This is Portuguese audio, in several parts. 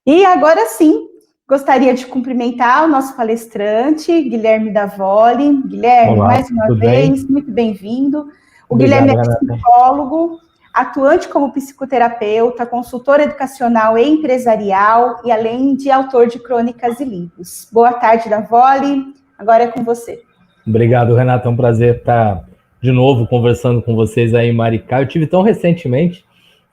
E agora sim, gostaria de cumprimentar o nosso palestrante, Guilherme Davoli. Guilherme, Olá, mais uma vez, bem? muito bem-vindo. O Obrigado, Guilherme é Renata. psicólogo, atuante como psicoterapeuta, consultor educacional e empresarial, e além de autor de crônicas e livros. Boa tarde, Davoli. Agora é com você. Obrigado, Renata. É um prazer estar de novo conversando com vocês aí em Maricá. Eu tive tão recentemente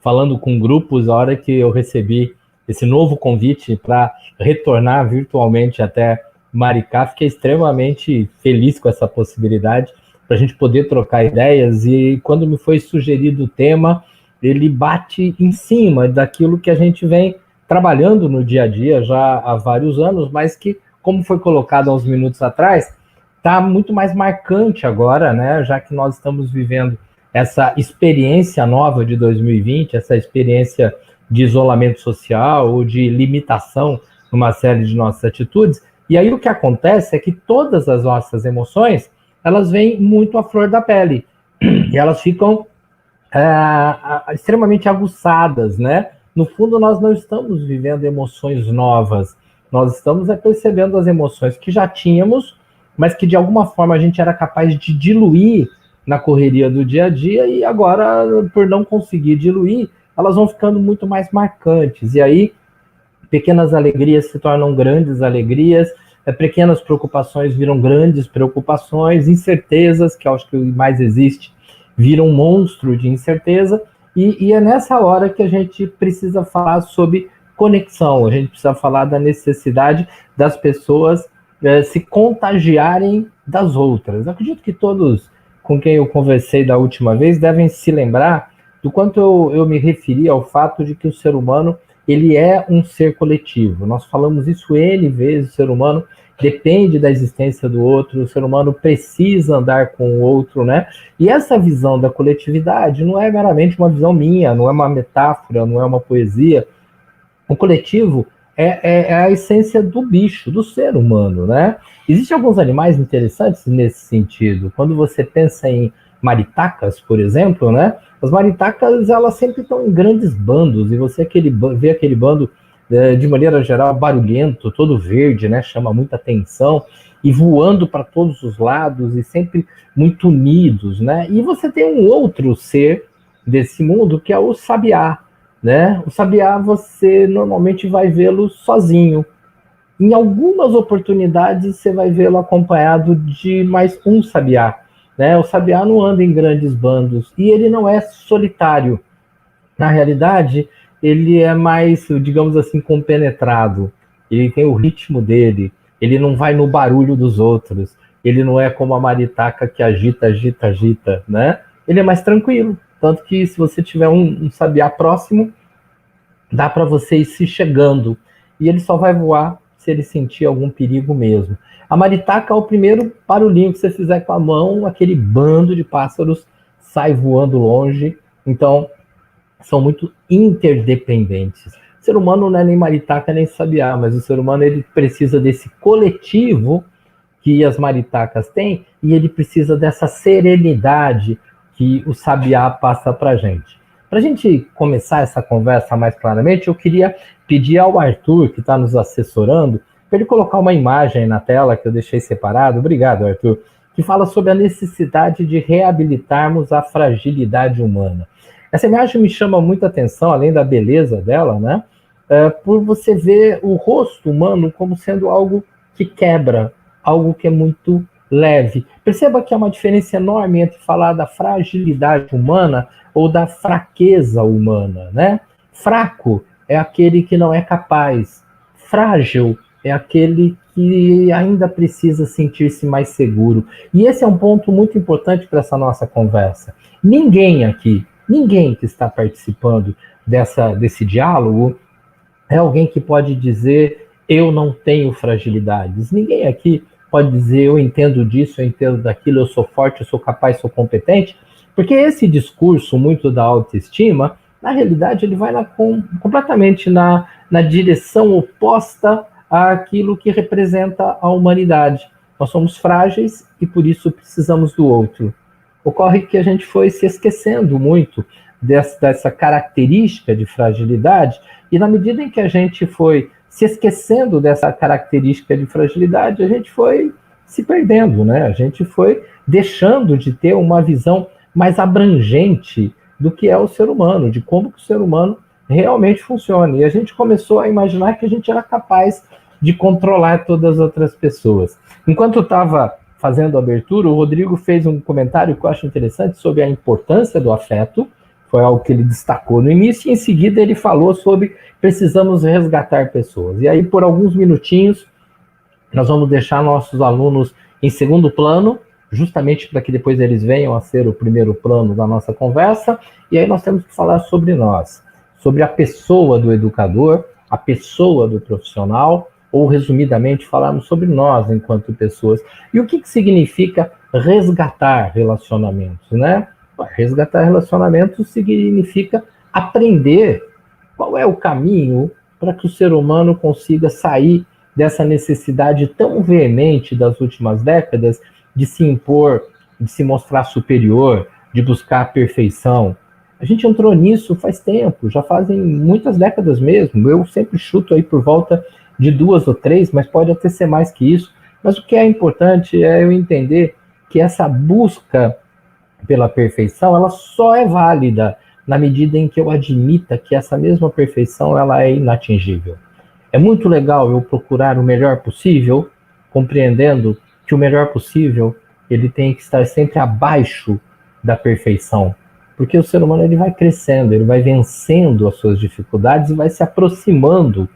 falando com grupos, a hora que eu recebi esse novo convite para retornar virtualmente até Maricá, fiquei extremamente feliz com essa possibilidade para a gente poder trocar ideias. E quando me foi sugerido o tema, ele bate em cima daquilo que a gente vem trabalhando no dia a dia já há vários anos, mas que, como foi colocado há uns minutos atrás, está muito mais marcante agora, né? Já que nós estamos vivendo essa experiência nova de 2020, essa experiência de isolamento social ou de limitação numa série de nossas atitudes. E aí o que acontece é que todas as nossas emoções, elas vêm muito à flor da pele e elas ficam extremamente aguçadas, né? No fundo, nós não estamos vivendo emoções novas, nós estamos percebendo as emoções que já tínhamos, mas que de alguma forma a gente era capaz de diluir na correria do dia a dia, e agora, por não conseguir diluir, elas vão ficando muito mais marcantes. E aí, pequenas alegrias se tornam grandes alegrias, pequenas preocupações viram grandes preocupações, incertezas, que eu acho que mais existe, viram um monstro de incerteza, e é nessa hora que a gente precisa falar sobre conexão, a gente precisa falar da necessidade das pessoas se contagiarem das outras. Eu acredito que todos com quem eu conversei da última vez devem se lembrar do quanto eu me referi ao fato de que o ser humano ele é um ser coletivo. Nós falamos isso N vezes, o ser humano depende da existência do outro, o ser humano precisa andar com o outro, né? E essa visão da coletividade não é meramente uma visão minha, não é uma metáfora, não é uma poesia. O coletivo é a essência do bicho, do ser humano, né? Existem alguns animais interessantes nesse sentido. Quando você pensa em maritacas, por exemplo, né? As maritacas, elas sempre estão em grandes bandos, e você vê aquele bando, de maneira geral, barulhento, todo verde, né? Chama muita atenção, e voando para todos os lados, e sempre muito unidos, né? E você tem um outro ser desse mundo, que é o sabiá, né? O sabiá, você normalmente vai vê-lo sozinho. Em algumas oportunidades, você vai vê-lo acompanhado de mais um sabiá, né? O sabiá não anda em grandes bandos e ele não é solitário. Na realidade, ele é mais, digamos assim, compenetrado. Ele tem o ritmo dele, ele não vai no barulho dos outros. Ele não é como a maritaca que agita, agita, agita, né? Ele é mais tranquilo. Tanto que se você tiver um sabiá próximo, dá para você ir se chegando. E ele só vai voar se ele sentir algum perigo mesmo. A maritaca é o primeiro barulhinho que você fizer com a mão, aquele bando de pássaros sai voando longe. Então, são muito interdependentes. O ser humano não é nem maritaca nem sabiá, mas o ser humano ele precisa desse coletivo que as maritacas têm, e ele precisa dessa serenidade que o sabiá passa para a gente. Para a gente começar essa conversa mais claramente, eu queria pedir ao Arthur, que está nos assessorando, para ele colocar uma imagem na tela que eu deixei separado. Obrigado, Arthur. Que fala sobre a necessidade de reabilitarmos a fragilidade humana. Essa imagem me chama muita atenção, além da beleza dela, né? Por você ver o rosto humano como sendo algo que quebra, algo que é muito leve. Perceba que há uma diferença enorme entre falar da fragilidade humana ou da fraqueza humana, né? Fraco é aquele que não é capaz. Frágil é aquele que ainda precisa sentir-se mais seguro. E esse é um ponto muito importante para essa nossa conversa. Ninguém aqui, ninguém que está participando desse diálogo é alguém que pode dizer eu não tenho fragilidades. Ninguém aqui pode dizer eu entendo disso, eu entendo daquilo, eu sou forte, eu sou capaz, sou competente, porque esse discurso muito da autoestima, na realidade, ele vai completamente na direção oposta àquilo que representa a humanidade. Nós somos frágeis e por isso precisamos do outro. Ocorre que a gente foi se esquecendo muito dessa característica de fragilidade, e na medida em que a gente foi se esquecendo dessa característica de fragilidade, a gente foi se perdendo, né? A gente foi deixando de ter uma visão mais abrangente do que é o ser humano, de como que o ser humano realmente funciona. E a gente começou a imaginar que a gente era capaz de controlar todas as outras pessoas. Enquanto eu estava fazendo a abertura, o Rodrigo fez um comentário que eu acho interessante sobre a importância do afeto, foi algo que ele destacou no início, e em seguida ele falou sobre precisamos resgatar pessoas. E aí, por alguns minutinhos, nós vamos deixar nossos alunos em segundo plano, justamente para que depois eles venham a ser o primeiro plano da nossa conversa, e aí nós temos que falar sobre nós, sobre a pessoa do educador, a pessoa do profissional, ou resumidamente falarmos sobre nós enquanto pessoas. E o que significa resgatar relacionamentos, né? Resgatar relacionamentos significa aprender qual é o caminho para que o ser humano consiga sair dessa necessidade tão veemente das últimas décadas de se impor, de se mostrar superior, de buscar a perfeição. A gente entrou nisso faz tempo, já fazem muitas décadas mesmo. Eu sempre chuto aí por volta de 2 ou 3, mas pode até ser mais que isso. Mas o que é importante é eu entender que essa busca pela perfeição, ela só é válida na medida em que eu admita que essa mesma perfeição ela é inatingível. É muito legal eu procurar o melhor possível, compreendendo que o melhor possível ele tem que estar sempre abaixo da perfeição, porque o ser humano ele vai crescendo, ele vai vencendo as suas dificuldades e vai se aproximando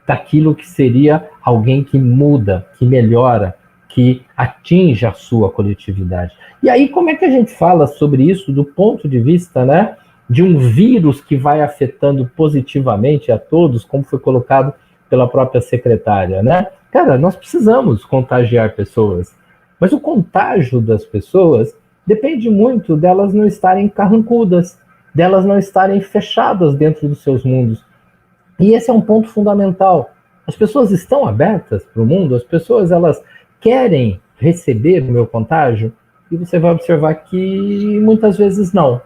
daquilo que seria alguém que muda, que melhora, que atinge a sua coletividade. E aí, como é que a gente fala sobre isso do ponto de vista, né, de um vírus que vai afetando positivamente a todos, como foi colocado pela própria secretária, né? Cara, nós precisamos contagiar pessoas, mas o contágio das pessoas depende muito delas não estarem carrancudas, delas não estarem fechadas dentro dos seus mundos. E esse é um ponto fundamental. As pessoas estão abertas para o mundo, as pessoas elas querem receber o meu contágio, e você vai observar que muitas vezes não.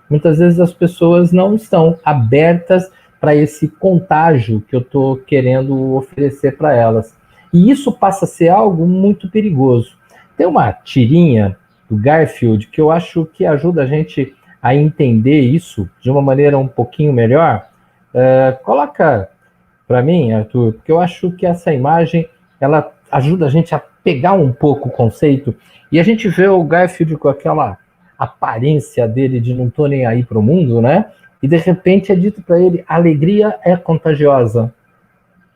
Muitas vezes as pessoas não estão abertas para esse contágio que eu estou querendo oferecer para elas. E isso passa a ser algo muito perigoso. Tem uma tirinha do Garfield que eu acho que ajuda a gente a entender isso de uma maneira um pouquinho melhor. Coloca para mim, Arthur, porque eu acho que essa imagem ela ajuda a gente a pegar um pouco o conceito, e a gente vê o Garfield com aquela aparência dele de não tô nem aí pro mundo, né? E de repente é dito para ele, a alegria é contagiosa.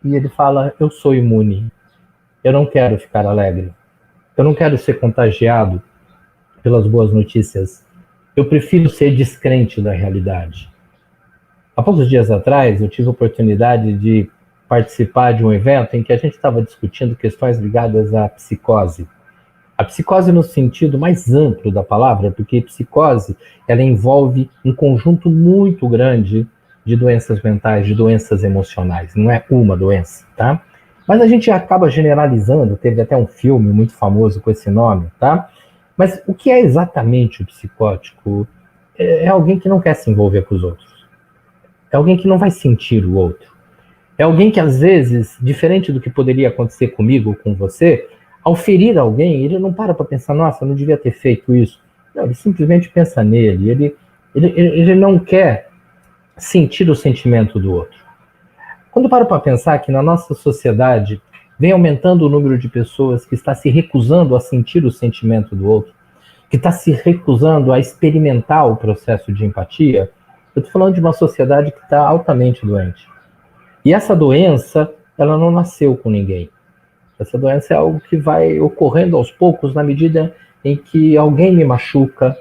E ele fala, eu sou imune. Eu não quero ficar alegre. Eu não quero ser contagiado pelas boas notícias. Eu prefiro ser descrente da realidade. Há poucos dias atrás, eu tive a oportunidade de participar de um evento em que a gente estava discutindo questões ligadas à psicose. A psicose no sentido mais amplo da palavra, porque psicose ela envolve um conjunto muito grande de doenças mentais, de doenças emocionais. Não é uma doença, tá? Mas a gente acaba generalizando, teve até um filme muito famoso com esse nome, tá? Mas o que é exatamente o psicótico? É alguém que não quer se envolver com os outros. É alguém que não vai sentir o outro. É alguém que, às vezes, diferente do que poderia acontecer comigo ou com você, ao ferir alguém, ele não para pensar, nossa, eu não devia ter feito isso. Não, ele simplesmente pensa nele. Ele não quer sentir o sentimento do outro. Quando eu paro para pensar que na nossa sociedade vem aumentando o número de pessoas que está se recusando a sentir o sentimento do outro, que está se recusando a experimentar o processo de empatia, eu estou falando de uma sociedade que está altamente doente. E essa doença, ela não nasceu com ninguém. Essa doença é algo que vai ocorrendo aos poucos na medida em que alguém me machuca,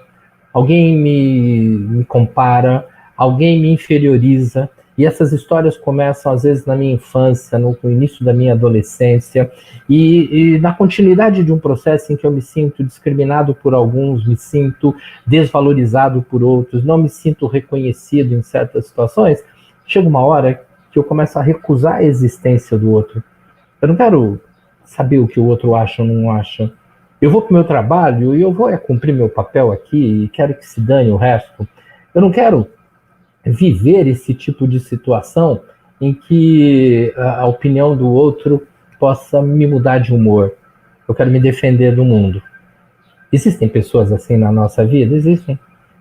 alguém me compara, alguém me inferioriza. E essas histórias começam, às vezes, na minha infância, no início da minha adolescência, e na continuidade de um processo em que eu me sinto discriminado por alguns, me sinto desvalorizado por outros, não me sinto reconhecido em certas situações, chega uma hora que eu começo a recusar a existência do outro. Eu não quero saber o que o outro acha ou não acha. Eu vou para o meu trabalho e eu vou cumprir meu papel aqui e quero que se dane o resto. Eu não quero viver esse tipo de situação em que a opinião do outro possa me mudar de humor. Eu quero me defender do mundo. Existem pessoas assim na nossa vida? Existem.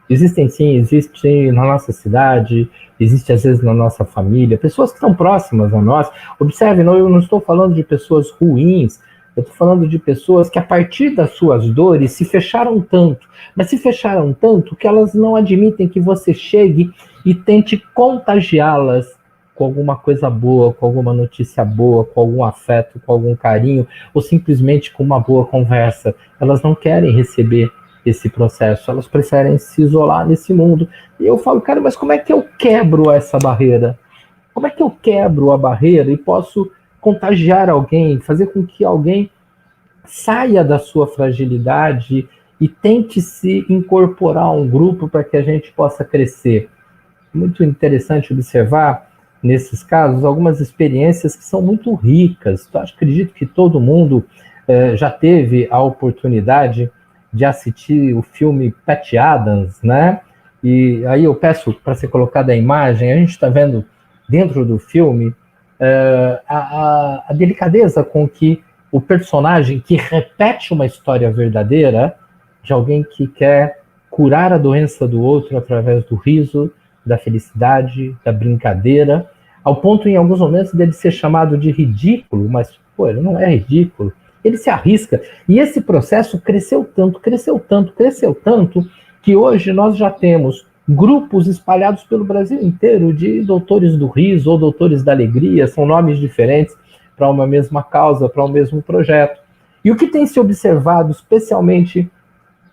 Existem sim, existem na nossa cidade, existe às vezes na nossa família, pessoas que estão próximas a nós. Observe, eu não estou falando de pessoas ruins, eu estou falando de pessoas que a partir das suas dores se fecharam tanto, mas se fecharam tanto que elas não admitem que você chegue e tente contagiá-las com alguma coisa boa, com alguma notícia boa, com algum afeto, com algum carinho, ou simplesmente com uma boa conversa. Elas não querem receber esse processo, elas preferem se isolar nesse mundo. E eu falo, cara, mas como é que eu quebro essa barreira? Como é que eu quebro a barreira e posso contagiar alguém, fazer com que alguém saia da sua fragilidade e tente se incorporar a um grupo para que a gente possa crescer? Muito interessante observar, nesses casos, algumas experiências que são muito ricas. Eu acredito que todo mundo já teve a oportunidade de assistir o filme Patch Adams, né? E aí eu peço para ser colocada a imagem, a gente está vendo dentro do filme a delicadeza com que o personagem que repete uma história verdadeira de alguém que quer curar a doença do outro através do riso, da felicidade, da brincadeira, ao ponto em alguns momentos dele ser chamado de ridículo, mas pô, ele não é ridículo, ele se arrisca. E esse processo cresceu tanto, que hoje nós já temos grupos espalhados pelo Brasil inteiro de doutores do riso ou doutores da alegria, são nomes diferentes para uma mesma causa, para um mesmo projeto. E o que tem se observado, especialmente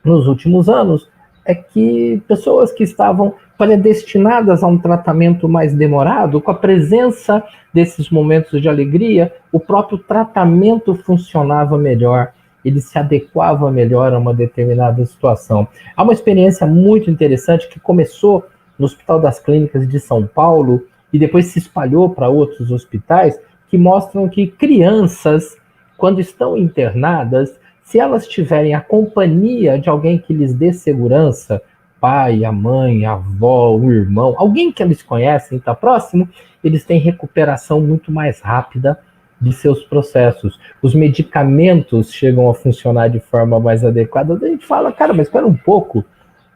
nos últimos anos, é que pessoas que estavam predestinadas a um tratamento mais demorado, com a presença desses momentos de alegria, o próprio tratamento funcionava melhor, ele se adequava melhor a uma determinada situação. Há uma experiência muito interessante que começou no Hospital das Clínicas de São Paulo e depois se espalhou para outros hospitais, que mostram que crianças, quando estão internadas, se elas tiverem a companhia de alguém que lhes dê segurança, pai, a mãe, a avó, o irmão, alguém que eles conhecem, está próximo, eles têm recuperação muito mais rápida de seus processos. Os medicamentos chegam a funcionar de forma mais adequada. A gente fala, cara, mas espera um pouco,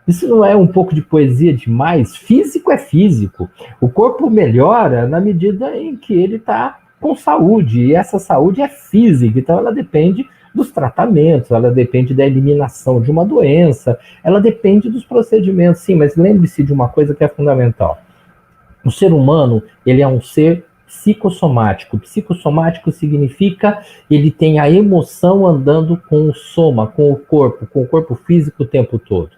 isso não é um pouco de poesia demais? Físico é físico. O corpo melhora na medida em que ele está com saúde, e essa saúde é física, então ela depende dos tratamentos, ela depende da eliminação de uma doença, ela depende dos procedimentos, sim, mas lembre-se de uma coisa que é fundamental. O ser humano, ele é um ser psicossomático. Psicossomático significa ele tem a emoção andando com o soma, com o corpo físico o tempo todo.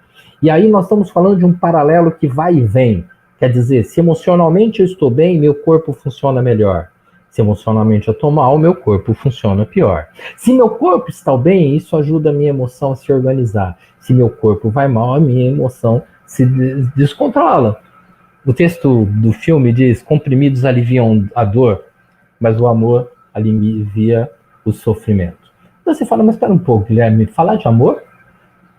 E aí nós estamos falando de um paralelo que vai e vem. Quer dizer, se emocionalmente eu estou bem, meu corpo funciona melhor. Se emocionalmente eu estou mal, meu corpo funciona pior. Se meu corpo está bem, isso ajuda a minha emoção a se organizar. Se meu corpo vai mal, a minha emoção se descontrola. O texto do filme diz: comprimidos aliviam a dor, mas o amor alivia o sofrimento. Você fala, mas espera um pouco, Guilherme, falar de amor?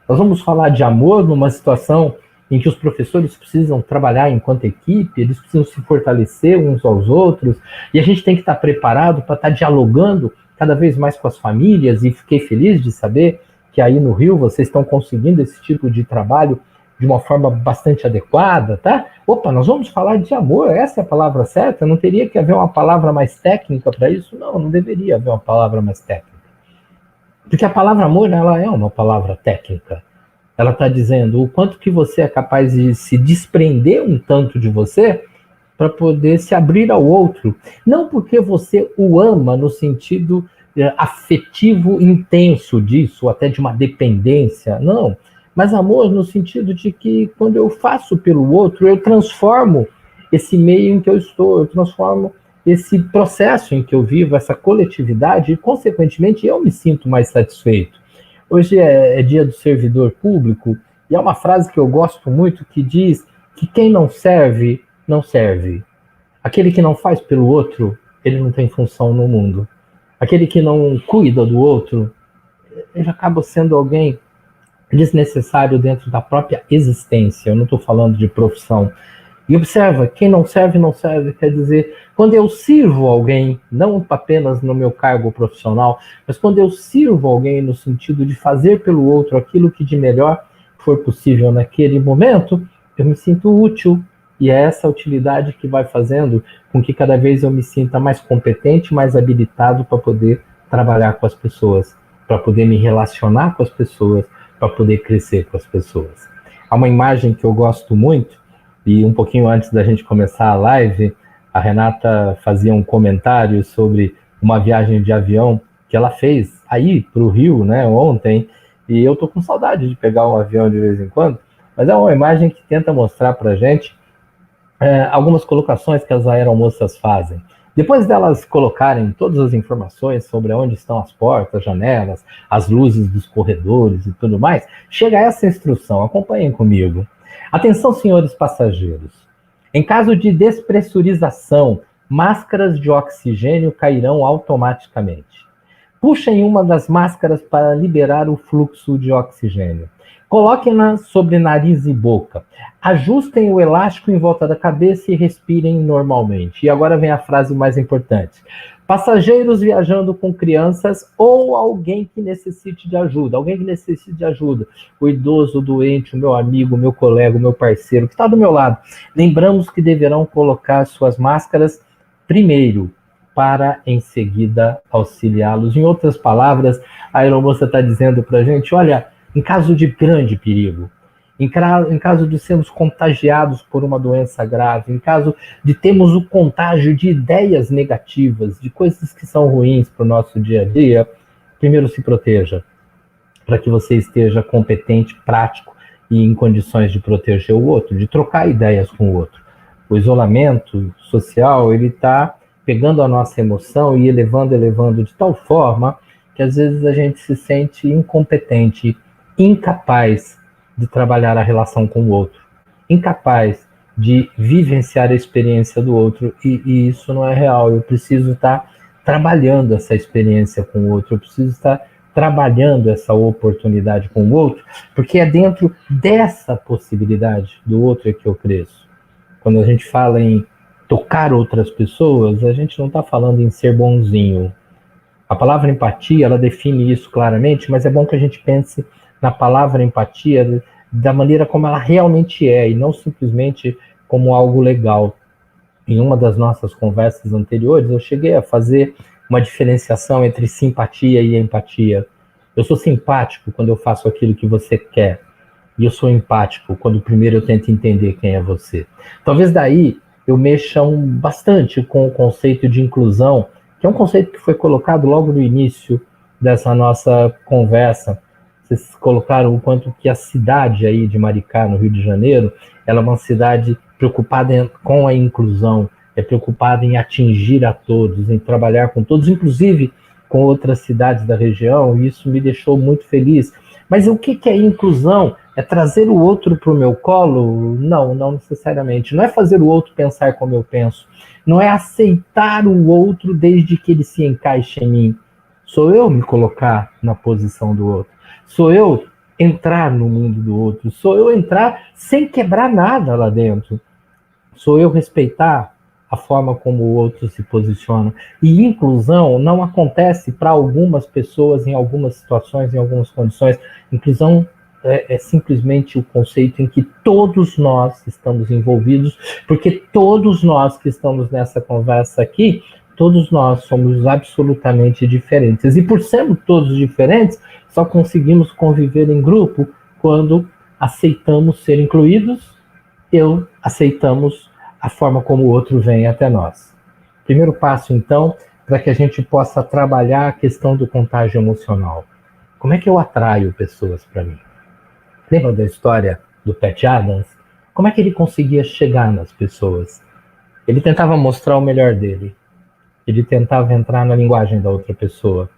Nós vamos falar de amor numa situação em que os professores precisam trabalhar enquanto equipe, eles precisam se fortalecer uns aos outros, e a gente tem que estar preparado para estar dialogando cada vez mais com as famílias, e fiquei feliz de saber que aí no Rio vocês estão conseguindo esse tipo de trabalho de uma forma bastante adequada, tá? Opa, nós vamos falar de amor, essa é a palavra certa? Não teria que haver uma palavra mais técnica para isso? Não deveria haver uma palavra mais técnica. Porque a palavra amor, ela é uma palavra técnica. Ela está dizendo o quanto que você é capaz de se desprender um tanto de você para poder se abrir ao outro. Não porque você o ama no sentido afetivo intenso disso, até de uma dependência, não. Mas amor no sentido de que quando eu faço pelo outro, eu transformo esse meio em que eu estou, eu transformo esse processo em que eu vivo, essa coletividade, e consequentemente eu me sinto mais satisfeito. Hoje é dia do servidor público, e é uma frase que eu gosto muito que diz que quem não serve, não serve. Aquele que não faz pelo outro, ele não tem função no mundo. Aquele que não cuida do outro, ele acaba sendo alguém desnecessário dentro da própria existência. Eu não estou falando de profissão. E observa, quem não serve, não serve. Quer dizer, quando eu sirvo alguém, não apenas no meu cargo profissional, mas quando eu sirvo alguém no sentido de fazer pelo outro aquilo que de melhor for possível naquele momento, eu me sinto útil. E é essa utilidade que vai fazendo com que cada vez eu me sinta mais competente, mais habilitado para poder trabalhar com as pessoas, para poder me relacionar com as pessoas, para poder crescer com as pessoas. Há uma imagem que eu gosto muito, e um pouquinho antes da gente começar a live, a Renata fazia um comentário sobre uma viagem de avião que ela fez aí para o Rio, né, ontem, e eu tô com saudade de pegar um avião de vez em quando, mas é uma imagem que tenta mostrar para a gente algumas colocações que as aeromoças fazem. Depois delas colocarem todas as informações sobre onde estão as portas, janelas, as luzes dos corredores e tudo mais, chega essa instrução, acompanhem comigo. Atenção, senhores passageiros. Em caso de despressurização, máscaras de oxigênio cairão automaticamente. Puxem uma das máscaras para liberar o fluxo de oxigênio. Coloquem-na sobre nariz e boca. Ajustem o elástico em volta da cabeça e respirem normalmente. E agora vem a frase mais importante. Passageiros viajando com crianças ou alguém que necessite de ajuda. Alguém que necessite de ajuda. O idoso, o doente, o meu amigo, o meu colega, o meu parceiro, que está do meu lado. Lembramos que deverão colocar suas máscaras primeiro, para em seguida auxiliá-los. Em outras palavras, a aeromoça está dizendo para a gente, olha, em caso de grande perigo, em caso de sermos contagiados por uma doença grave, em caso de termos o contágio de ideias negativas, de coisas que são ruins para o nosso dia a dia, primeiro se proteja, para que você esteja competente, prático e em condições de proteger o outro, de trocar ideias com o outro. O isolamento social, ele está pegando a nossa emoção e elevando de tal forma que às vezes a gente se sente incompetente, incapaz de trabalhar a relação com o outro, incapaz de vivenciar a experiência do outro, e isso não é real. Eu preciso estar trabalhando essa experiência com o outro, eu preciso estar trabalhando essa oportunidade com o outro, porque é dentro dessa possibilidade do outro que eu cresço. Quando a gente fala em tocar outras pessoas, a gente não está falando em ser bonzinho. A palavra empatia, ela define isso claramente, mas é bom que a gente pense na palavra empatia da maneira como ela realmente é, e não simplesmente como algo legal. Em uma das nossas conversas anteriores, eu cheguei a fazer uma diferenciação entre simpatia e empatia. Eu sou simpático quando eu faço aquilo que você quer, e eu sou empático quando primeiro eu tento entender quem é você. Talvez daí eu mexa bastante com o conceito de inclusão, que é um conceito que foi colocado logo no início dessa nossa conversa. Vocês colocaram o quanto que a cidade aí de Maricá, no Rio de Janeiro, ela é uma cidade preocupada com a inclusão, é preocupada em atingir a todos, em trabalhar com todos, inclusive com outras cidades da região, e isso me deixou muito feliz. Mas o que é inclusão? É trazer o outro para o meu colo? Não, não necessariamente. Não é fazer o outro pensar como eu penso. Não é aceitar o outro desde que ele se encaixe em mim. Sou eu me colocar na posição do outro. Sou eu entrar no mundo do outro. Sou eu entrar sem quebrar nada lá dentro. Sou eu respeitar a forma como o outro se posiciona. E inclusão não acontece para algumas pessoas, em algumas situações, em algumas condições. Inclusão é simplesmente o conceito em que todos nós estamos envolvidos, porque todos nós que estamos nessa conversa aqui, todos nós somos absolutamente diferentes. E por sermos todos diferentes, só conseguimos conviver em grupo quando aceitamos ser incluídos e aceitamos a forma como o outro vem até nós. Primeiro passo, então, para que a gente possa trabalhar a questão do contágio emocional. Como é que eu atraio pessoas para mim? Lembra da história do Pat Adams? Como é que ele conseguia chegar nas pessoas? Ele tentava mostrar o melhor dele. Ele tentava entrar na linguagem da outra pessoa.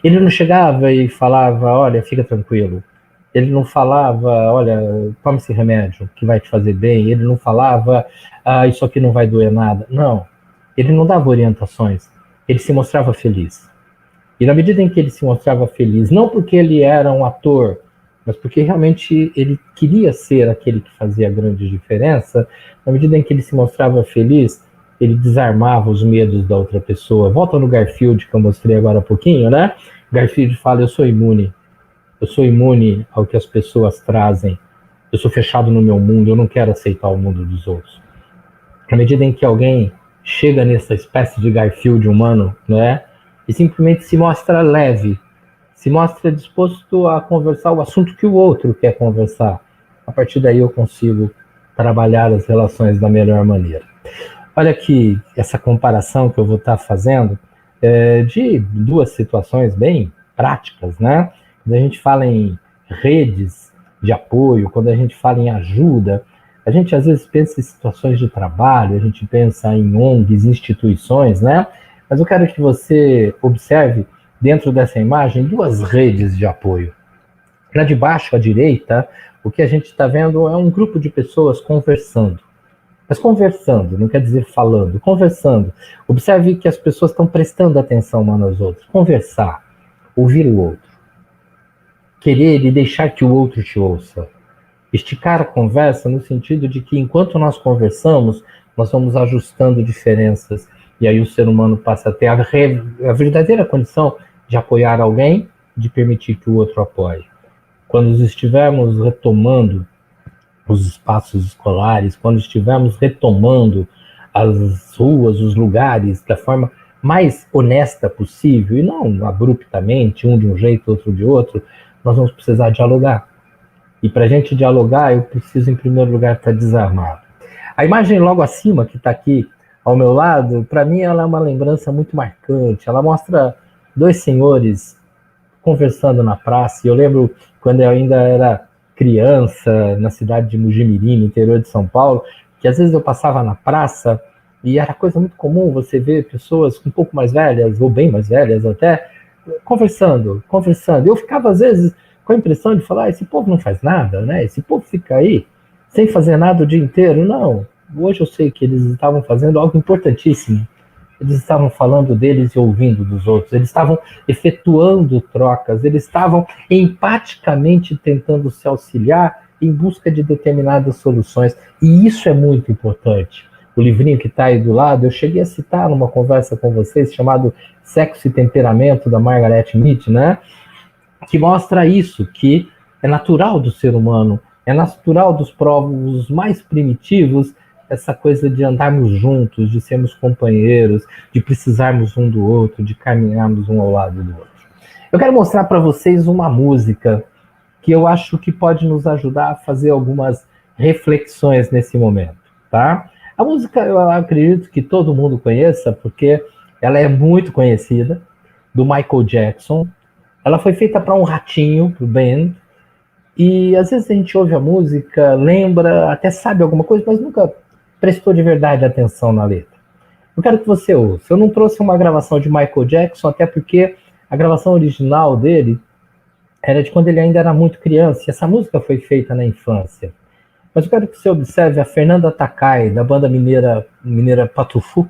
Ele não chegava e falava, olha, fica tranquilo. Ele não falava, olha, toma esse remédio que vai te fazer bem. Ele não falava, isso aqui não vai doer nada. Não. Ele não dava orientações. Ele se mostrava feliz. E na medida em que ele se mostrava feliz, não porque ele era um ator, mas porque realmente ele queria ser aquele que fazia a grande diferença. Na medida em que ele se mostrava feliz, ele desarmava os medos da outra pessoa. Volta no Garfield, que eu mostrei agora há pouquinho, né? Garfield fala, eu sou imune ao que as pessoas trazem, eu sou fechado no meu mundo, eu não quero aceitar o mundo dos outros. Na medida em que alguém chega nessa espécie de Garfield humano, né, e simplesmente se mostra leve, se mostra disposto a conversar o assunto que o outro quer conversar, a partir daí eu consigo trabalhar as relações da melhor maneira. Olha aqui essa comparação que eu vou estar fazendo de duas situações bem práticas, né? Quando a gente fala em redes de apoio, quando a gente fala em ajuda, a gente às vezes pensa em situações de trabalho, a gente pensa em ONGs, instituições, né? Mas eu quero que você observe dentro dessa imagem duas redes de apoio. Lá de baixo, à direita, o que a gente está vendo é um grupo de pessoas conversando. Mas conversando, não quer dizer falando, conversando. Observe que as pessoas estão prestando atenção umas nas outras. Conversar, ouvir o outro. Querer e deixar que o outro te ouça. Esticar a conversa no sentido de que enquanto nós conversamos, nós vamos ajustando diferenças. E aí o ser humano passa a ter a verdadeira condição de apoiar alguém, de permitir que o outro apoie. Quando estivermos retomando os espaços escolares, quando estivermos retomando as ruas, os lugares, da forma mais honesta possível, e não abruptamente, um de um jeito, outro de outro, nós vamos precisar dialogar. E para a gente dialogar, eu preciso, em primeiro lugar, estar desarmado. A imagem logo acima, que está aqui ao meu lado, para mim ela é uma lembrança muito marcante. Ela mostra dois senhores conversando na praça, e eu lembro quando eu ainda era criança, na cidade de Mugimirim, no interior de São Paulo, que às vezes eu passava na praça e era coisa muito comum você ver pessoas um pouco mais velhas, ou bem mais velhas até, conversando. Eu ficava às vezes com a impressão de falar, esse povo não faz nada, né? Esse povo fica aí sem fazer nada o dia inteiro. Não, hoje eu sei que eles estavam fazendo algo importantíssimo. Eles estavam falando deles e ouvindo dos outros, eles estavam efetuando trocas, eles estavam empaticamente tentando se auxiliar em busca de determinadas soluções, e isso é muito importante. O livrinho que está aí do lado, eu cheguei a citar numa conversa com vocês, chamado Sexo e Temperamento, da Margaret Mead, né? Que mostra isso, que é natural do ser humano, é natural dos povos mais primitivos, essa coisa de andarmos juntos, de sermos companheiros, de precisarmos um do outro, de caminharmos um ao lado do outro. Eu quero mostrar para vocês uma música que eu acho que pode nos ajudar a fazer algumas reflexões nesse momento, tá? A música eu acredito que todo mundo conheça, porque ela é muito conhecida, do Michael Jackson. Ela foi feita para um ratinho, para o band, e às vezes a gente ouve a música, lembra, até sabe alguma coisa, mas nunca prestou de verdade atenção na letra. Eu quero que você ouça. Eu não trouxe uma gravação de Michael Jackson, até porque a gravação original dele era de quando ele ainda era muito criança, e essa música foi feita na infância. Mas eu quero que você observe a Fernanda Takai, da banda mineira Patufu,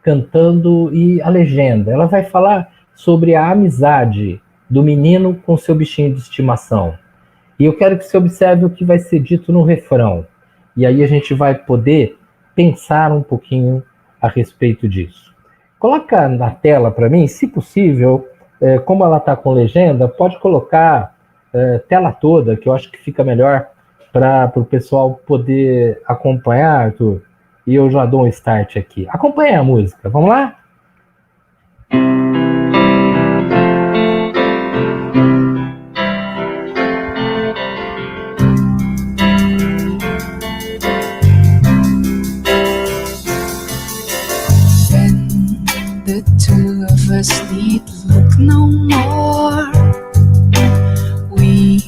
cantando, e a legenda. Ela vai falar sobre a amizade do menino com seu bichinho de estimação. E eu quero que você observe o que vai ser dito no refrão. E aí a gente vai poder pensar um pouquinho a respeito disso. Coloca na tela para mim, se possível, como ela está com legenda, pode colocar tela toda, que eu acho que fica melhor para o pessoal poder acompanhar, Arthur. E eu já dou um start aqui. Acompanha a música, vamos lá? Us need look no more. We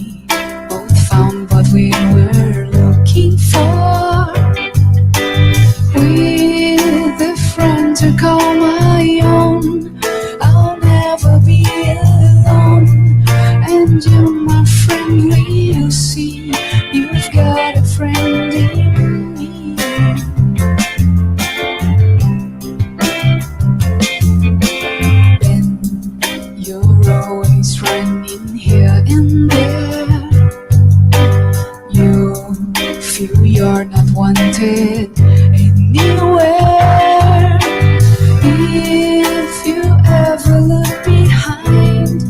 both found what we were looking for. With a friend to call my own, I'll never be alone. And you, my friend, will see you've got a friend in me. Always running here and there, feel you're not wanted anywhere. If you ever look behind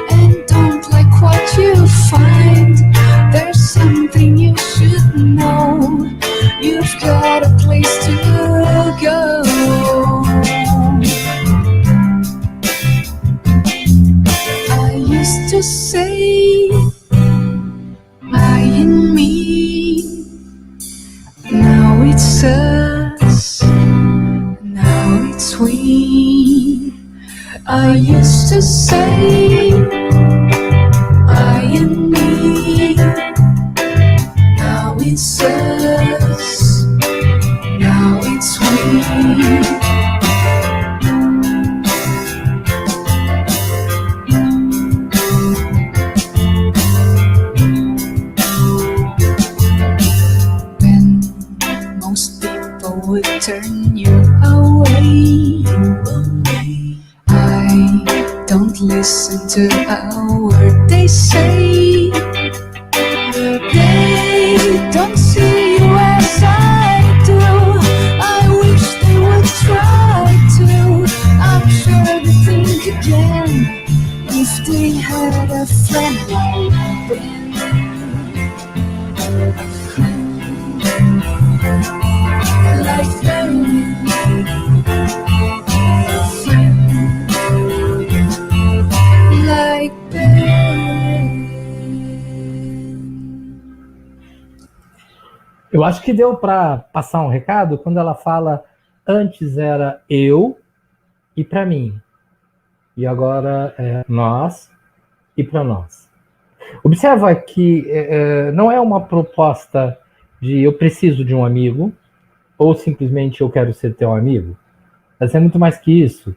and don't like what you find, there's something you should know. You've got a place to go. I used to say I and me, now it's us, now it's we. I used to say I and me, now it's us, now it's we. Would turn you away. I don't listen to a word they say. They don't see you as I do. I wish they would try to. I'm sure they think again if they had a friend like Ben. Like them, like them. Eu acho que deu para passar um recado quando ela fala antes era eu e para mim, e agora é nós e para nós. Observa que não é uma proposta de eu preciso de um amigo, ou simplesmente eu quero ser teu amigo. Mas é muito mais que isso.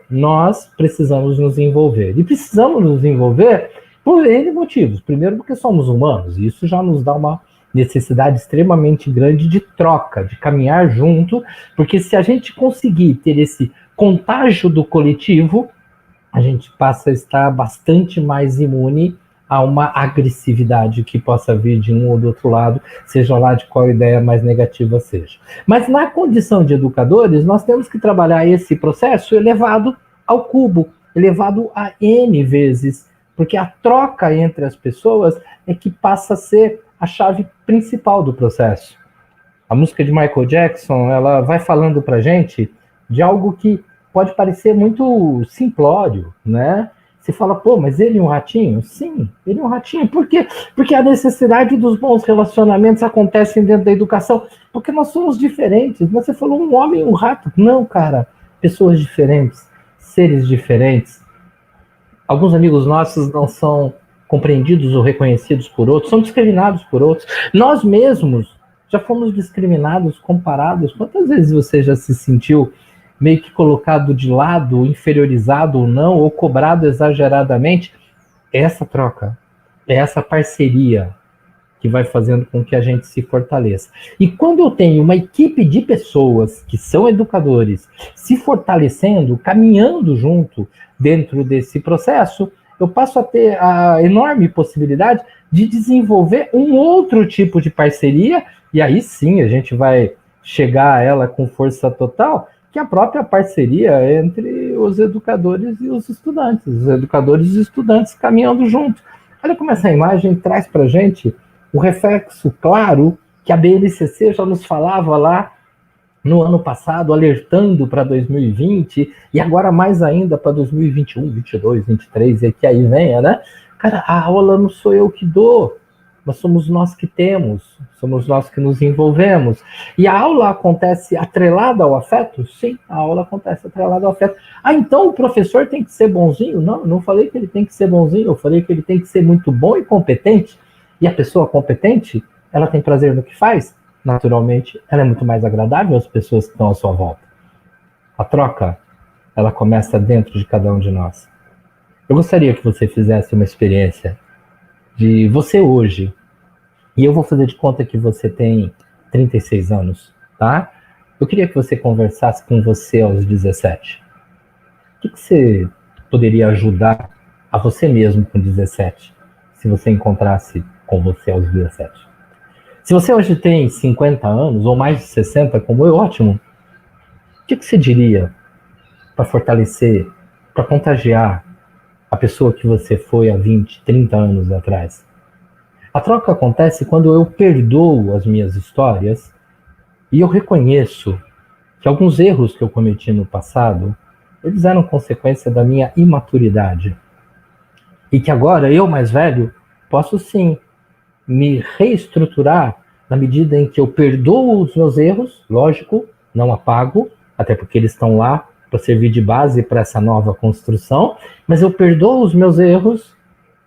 Nós precisamos nos envolver. E precisamos nos envolver por N motivos. Primeiro, porque somos humanos. E isso já nos dá uma necessidade extremamente grande de troca, de caminhar junto. Porque se a gente conseguir ter esse contágio do coletivo, a gente passa a estar bastante mais imune a uma agressividade que possa vir de um ou do outro lado, seja lá de qual ideia mais negativa seja. Mas na condição de educadores, nós temos que trabalhar esse processo elevado ao cubo, elevado a N vezes, porque a troca entre as pessoas é que passa a ser a chave principal do processo. A música de Michael Jackson, ela vai falando pra gente de algo que pode parecer muito simplório, né? Você fala, pô, mas ele é um ratinho? Sim, ele é um ratinho. Por quê? Porque a necessidade dos bons relacionamentos acontecem dentro da educação. Porque nós somos diferentes. Você falou um homem e um rato. Não, cara. Pessoas diferentes. Seres diferentes. Alguns amigos nossos não são compreendidos ou reconhecidos por outros. São discriminados por outros. Nós mesmos já fomos discriminados, comparados. Quantas vezes você já se sentiu meio que colocado de lado, inferiorizado ou não, ou cobrado exageradamente? Essa troca, essa parceria que vai fazendo com que a gente se fortaleça. E quando eu tenho uma equipe de pessoas que são educadores se fortalecendo, caminhando junto dentro desse processo, eu passo a ter a enorme possibilidade de desenvolver um outro tipo de parceria, e aí sim a gente vai chegar a ela com força total, que é a própria parceria entre os educadores e os educadores e estudantes caminhando junto. Olha como essa imagem traz para a gente o reflexo claro que a BNCC já nos falava lá no ano passado, alertando para 2020, e agora mais ainda para 2021, 22, 23, e que aí venha, né? Cara, a aula não sou eu que dou, mas somos nós que temos, somos nós que nos envolvemos. E a aula acontece atrelada ao afeto? Sim, a aula acontece atrelada ao afeto. Ah, então o professor tem que ser bonzinho? Não, eu não falei que ele tem que ser bonzinho, eu falei que ele tem que ser muito bom e competente. E a pessoa competente, ela tem prazer no que faz? Naturalmente, ela é muito mais agradável às pessoas que estão à sua volta. A troca, ela começa dentro de cada um de nós. Eu gostaria que você fizesse uma experiência de você hoje, e eu vou fazer de conta que você tem 36 anos, tá? Eu queria que você conversasse com você aos 17. O que você poderia ajudar a você mesmo com 17, se você encontrasse com você aos 17? Se você hoje tem 50 anos, ou mais de 60, como eu, ótimo. O que você diria para fortalecer, para contagiar a pessoa que você foi há 20, 30 anos atrás? A troca acontece quando eu perdoo as minhas histórias e eu reconheço que alguns erros que eu cometi no passado, eles eram consequência da minha imaturidade. E que agora, eu mais velho, posso sim me reestruturar na medida em que eu perdoo os meus erros, lógico, não apago, até porque eles estão lá para servir de base para essa nova construção, mas eu perdoo os meus erros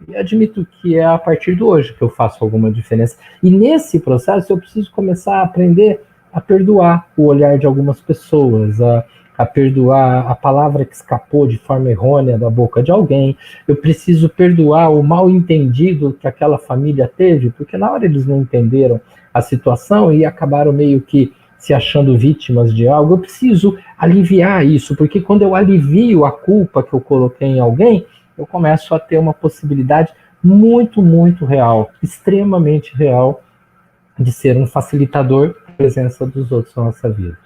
e admito que é a partir de hoje que eu faço alguma diferença. E nesse processo eu preciso começar a aprender a perdoar o olhar de algumas pessoas, a perdoar a palavra que escapou de forma errônea da boca de alguém. Eu preciso perdoar o mal entendido que aquela família teve, porque na hora eles não entenderam a situação e acabaram meio que se achando vítimas de algo. Eu preciso aliviar isso, porque quando eu alivio a culpa que eu coloquei em alguém, eu começo a ter uma possibilidade muito, muito real, extremamente real, de ser um facilitador da presença dos outros na nossa vida.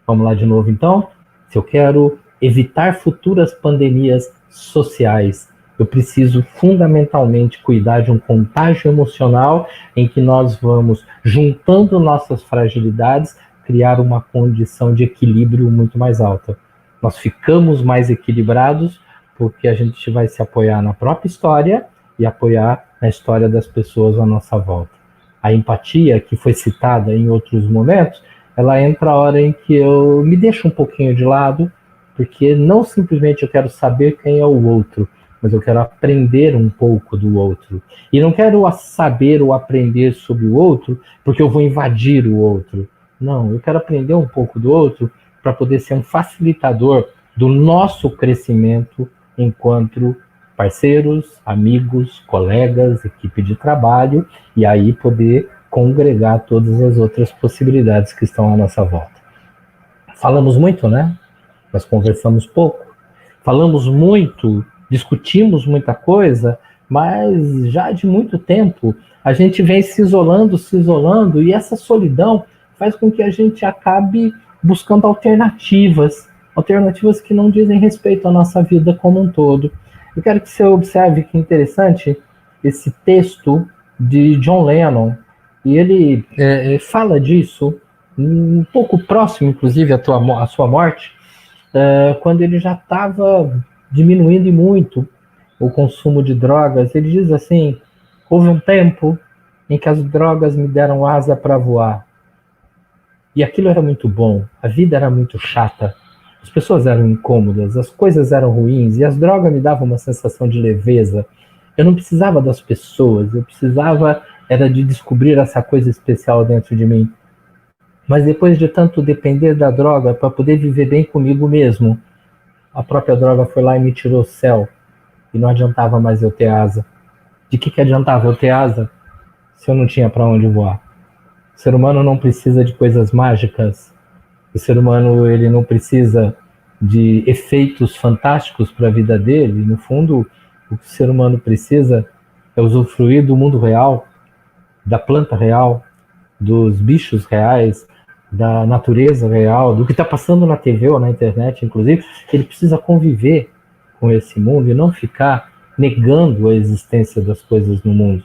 Vamos lá de novo, então? Se eu quero evitar futuras pandemias sociais, eu preciso fundamentalmente cuidar de um contágio emocional em que nós vamos, juntando nossas fragilidades, criar uma condição de equilíbrio muito mais alta. Nós ficamos mais equilibrados porque a gente vai se apoiar na própria história e apoiar na história das pessoas à nossa volta. A empatia, que foi citada em outros momentos, ela entra a hora em que eu me deixo um pouquinho de lado, porque não simplesmente eu quero saber quem é o outro, mas eu quero aprender um pouco do outro. E não quero saber ou aprender sobre o outro porque eu vou invadir o outro. Não, eu quero aprender um pouco do outro para poder ser um facilitador do nosso crescimento enquanto parceiros, amigos, colegas, equipe de trabalho, e aí poder congregar todas as outras possibilidades que estão à nossa volta. Falamos muito, né? Mas conversamos pouco. Falamos muito, discutimos muita coisa, mas já de muito tempo a gente vem se isolando, e essa solidão faz com que a gente acabe buscando alternativas que não dizem respeito à nossa vida como um todo. Eu quero que você observe que interessante esse texto de John Lennon, e ele fala disso um pouco próximo, inclusive, à sua morte, quando ele já estava diminuindo muito o consumo de drogas. Ele diz assim: houve um tempo em que as drogas me deram asa para voar. E aquilo era muito bom, a vida era muito chata, as pessoas eram incômodas, as coisas eram ruins, e as drogas me davam uma sensação de leveza. Eu não precisava das pessoas, eu precisava era de descobrir essa coisa especial dentro de mim. Mas depois de tanto depender da droga para poder viver bem comigo mesmo, a própria droga foi lá e me tirou o céu, e não adiantava mais eu ter asa. De que adiantava eu ter asa se eu não tinha para onde voar? O ser humano não precisa de coisas mágicas. O ser humano, ele não precisa de efeitos fantásticos para a vida dele. No fundo, o que o ser humano precisa é usufruir do mundo real, da planta real, dos bichos reais, da natureza real, do que está passando na TV ou na internet, inclusive. Ele precisa conviver com esse mundo e não ficar negando a existência das coisas no mundo.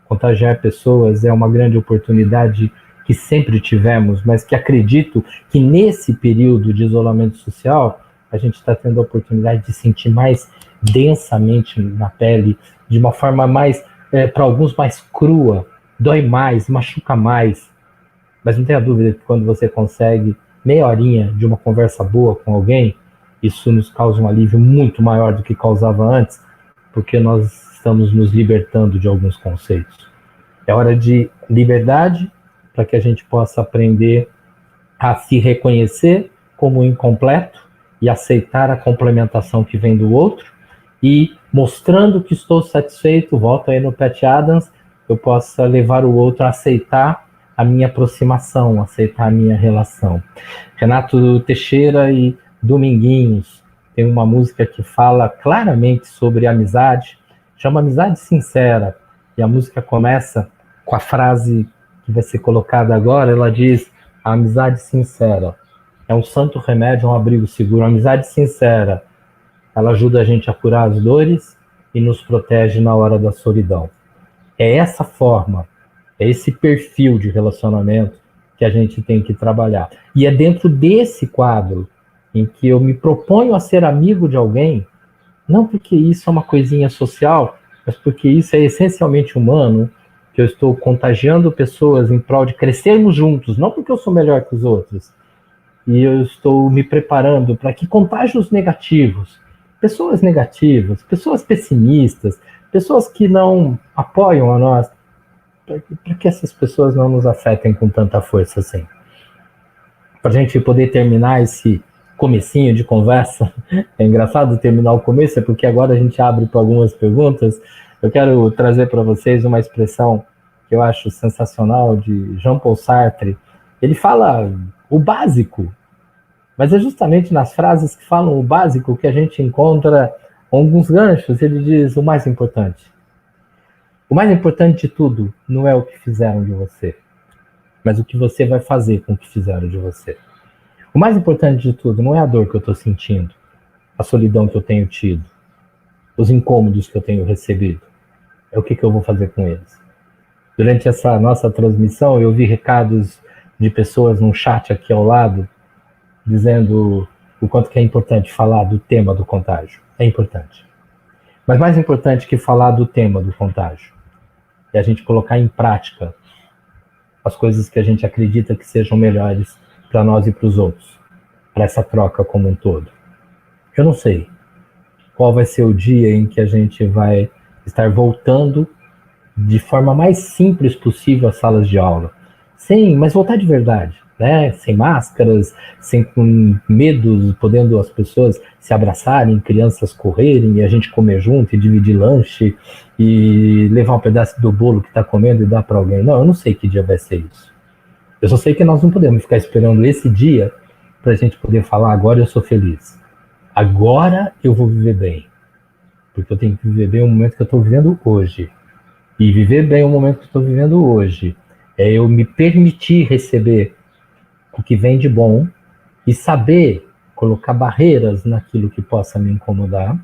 Contagiar pessoas é uma grande oportunidade que sempre tivemos, mas que acredito que nesse período de isolamento social a gente está tendo a oportunidade de sentir mais densamente na pele, de uma forma mais, para alguns, mais crua, dói mais, machuca mais. Mas não tenha dúvida que quando você consegue meia horinha de uma conversa boa com alguém, isso nos causa um alívio muito maior do que causava antes, porque nós estamos nos libertando de alguns conceitos. É hora de liberdade, para que a gente possa aprender a se reconhecer como incompleto e aceitar a complementação que vem do outro, e mostrando que estou satisfeito, volto aí no Pat Adams, eu possa levar o outro a aceitar a minha aproximação, aceitar a minha relação. Renato Teixeira e Dominguinhos tem uma música que fala claramente sobre amizade, chama Amizade Sincera, e a música começa com a frase: que vai ser colocada agora, ela diz: a amizade sincera é um santo remédio, um abrigo seguro. A amizade sincera, ela ajuda a gente a curar as dores e nos protege na hora da solidão. É essa forma, é esse perfil de relacionamento que a gente tem que trabalhar. E é dentro desse quadro em que eu me proponho a ser amigo de alguém, não porque isso é uma coisinha social, mas porque isso é essencialmente humano, que eu estou contagiando pessoas em prol de crescermos juntos, não porque eu sou melhor que os outros. E eu estou me preparando para que contágios negativas, pessoas pessimistas, pessoas que não apoiam a nós, para que essas pessoas não nos afetem com tanta força assim. Para a gente poder terminar esse comecinho de conversa, é engraçado terminar o começo, é porque agora a gente abre para algumas perguntas. Eu quero trazer para vocês uma expressão que eu acho sensacional de Jean-Paul Sartre. Ele fala o básico, mas é justamente nas frases que falam o básico que a gente encontra alguns ganchos. Ele diz o mais importante. O mais importante de tudo não é o que fizeram de você, mas o que você vai fazer com o que fizeram de você. O mais importante de tudo não é a dor que eu estou sentindo, a solidão que eu tenho tido, os incômodos que eu tenho recebido. É o que eu vou fazer com eles. Durante essa nossa transmissão, eu vi recados de pessoas num chat aqui ao lado, dizendo o quanto que é importante falar do tema do contágio. É importante. Mas mais importante que falar do tema do contágio é a gente colocar em prática as coisas que a gente acredita que sejam melhores para nós e para os outros, para essa troca como um todo. Eu não sei qual vai ser o dia em que a gente vai estar voltando de forma mais simples possível às salas de aula. Sim, mas voltar de verdade, né? Sem máscaras, sem medo, podendo as pessoas se abraçarem, crianças correrem e a gente comer junto e dividir lanche e levar um pedaço do bolo que está comendo e dar para alguém. Não, eu não sei que dia vai ser isso. Eu só sei que nós não podemos ficar esperando esse dia para a gente poder falar: agora eu sou feliz, agora eu vou viver bem. Porque eu tenho que viver bem o momento que eu estou vivendo hoje. E viver bem o momento que eu estou vivendo hoje é eu me permitir receber o que vem de bom e saber colocar barreiras naquilo que possa me incomodar,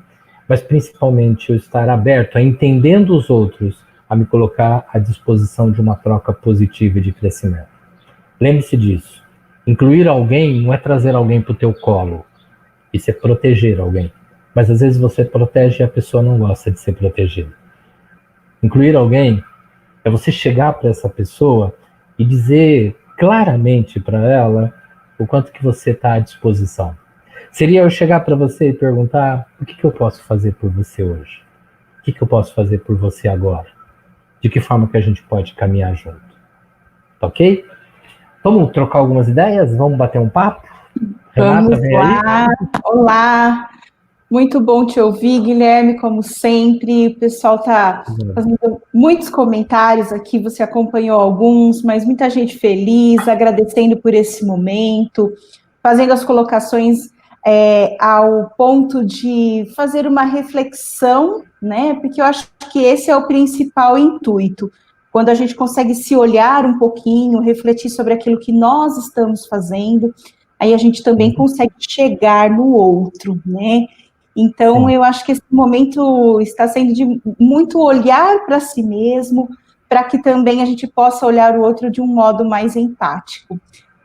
mas principalmente eu estar aberto a entendendo os outros, a me colocar à disposição de uma troca positiva e de crescimento. Lembre-se disso. Incluir alguém não é trazer alguém para o teu colo. Isso é proteger alguém. Mas às vezes você protege e a pessoa não gosta de ser protegida. Incluir alguém é você chegar para essa pessoa e dizer claramente para ela o quanto que você está à disposição. Seria eu chegar para você e perguntar: o que eu posso fazer por você hoje? O que eu posso fazer por você agora? De que forma que a gente pode caminhar junto? Tá ok? Vamos trocar algumas ideias? Vamos bater um papo? Renata, vamos lá. Aí. Olá. Muito bom te ouvir, Guilherme, como sempre. O pessoal está fazendo muitos comentários aqui, você acompanhou alguns, mas muita gente feliz, agradecendo por esse momento, fazendo as colocações ao ponto de fazer uma reflexão, né? Porque eu acho que esse é o principal intuito. Quando a gente consegue se olhar um pouquinho, refletir sobre aquilo que nós estamos fazendo, aí a gente também consegue chegar no outro, né? Então, eu acho que esse momento está sendo de muito olhar para si mesmo, para que também a gente possa olhar o outro de um modo mais empático.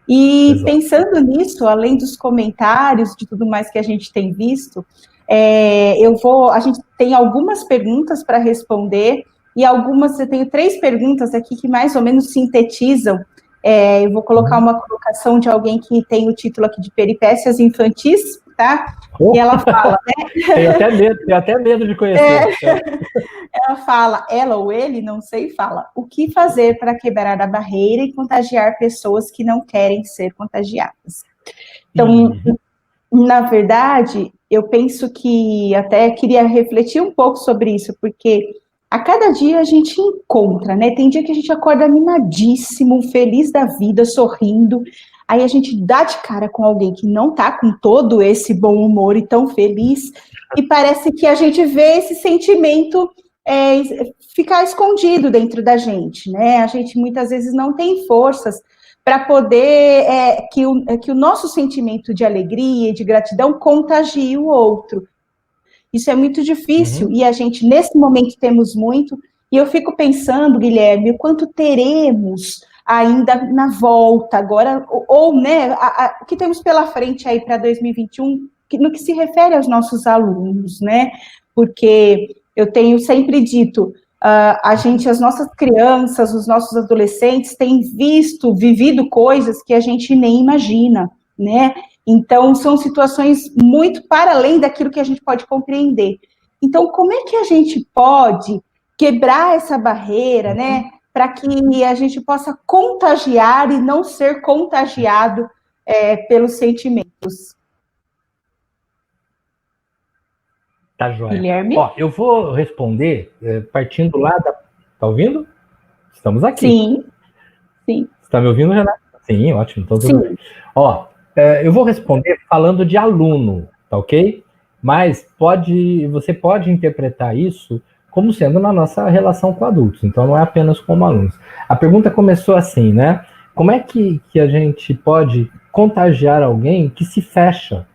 E Exato. Pensando nisso, além dos comentários, de tudo mais que a gente tem visto, a gente tem algumas perguntas para responder, e eu tenho 3 perguntas aqui que mais ou menos sintetizam. Eu vou colocar uma colocação de alguém que tem o título aqui de Peripécias Infantis, tá? E ela fala, né? Tenho até medo de conhecer. Ela fala, ela ou ele, não sei, fala: o que fazer para quebrar a barreira e contagiar pessoas que não querem ser contagiadas? Então, na verdade, eu penso que até queria refletir um pouco sobre isso, porque a cada dia a gente encontra, né? Tem dia que a gente acorda animadíssimo, feliz da vida, sorrindo. Aí a gente dá de cara com alguém que não tá com todo esse bom humor e tão feliz, e parece que a gente vê esse sentimento ficar escondido dentro da gente, né? A gente muitas vezes não tem forças para poder que o nosso sentimento de alegria e de gratidão contagie o outro. Isso é muito difícil, e a gente, nesse momento, temos muito, e eu fico pensando, Guilherme, o quanto teremos ainda na volta agora, ou, né, o que temos pela frente aí para 2021, no que se refere aos nossos alunos, né? Porque eu tenho sempre dito, as nossas crianças, os nossos adolescentes têm vivido coisas que a gente nem imagina, né? Então, são situações muito para além daquilo que a gente pode compreender. Então, como é que a gente pode quebrar essa barreira, né? Para que a gente possa contagiar e não ser contagiado pelos sentimentos. Tá, joia. Guilherme? Ó, eu vou responder partindo lá da... Tá ouvindo? Estamos aqui. Sim, sim. Você tá me ouvindo, Renata? Sim, ótimo. Então, tudo Sim. bem. Ó, eu vou responder falando de aluno, tá ok? Mas você pode interpretar isso como sendo na nossa relação com adultos. Então, não é apenas como alunos. A pergunta começou assim, né? Como é que a gente pode contagiar alguém que se fecha,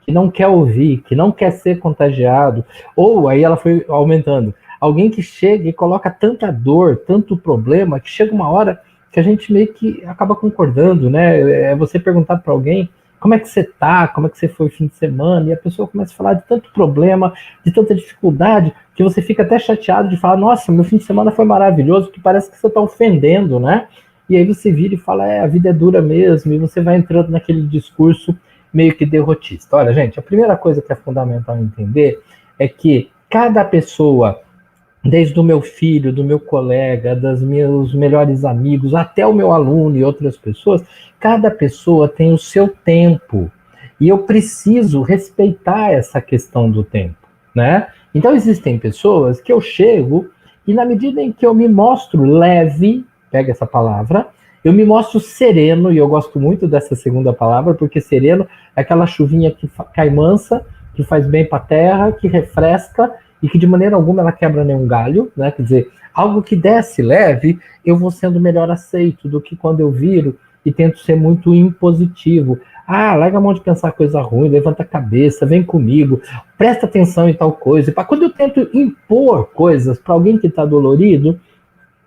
que não quer ouvir, que não quer ser contagiado? Ou, aí ela foi aumentando, alguém que chega e coloca tanta dor, tanto problema, que chega uma hora que a gente meio que acaba concordando, né? É você perguntar para alguém como é que você tá, como é que você foi o fim de semana, e a pessoa começa a falar de tanto problema, de tanta dificuldade, que você fica até chateado de falar, nossa, meu fim de semana foi maravilhoso, que parece que você está ofendendo, né? E aí você vira e fala, a vida é dura mesmo, e você vai entrando naquele discurso meio que derrotista. Olha, gente, a primeira coisa que é fundamental entender é que cada pessoa, desde o meu filho, do meu colega, dos meus melhores amigos, até o meu aluno e outras pessoas, cada pessoa tem o seu tempo. E eu preciso respeitar essa questão do tempo, né? Então, existem pessoas que eu chego e, na medida em que eu me mostro leve, pega essa palavra, eu me mostro sereno, e eu gosto muito dessa segunda palavra, porque sereno é aquela chuvinha que cai mansa, que faz bem para a terra, que refresca, e que de maneira alguma ela quebra nenhum galho, né? Quer dizer, algo que desce leve, eu vou sendo melhor aceito do que quando eu viro e tento ser muito impositivo. Larga a mão de pensar coisa ruim, levanta a cabeça, vem comigo, presta atenção em tal coisa. Quando eu tento impor coisas para alguém que está dolorido,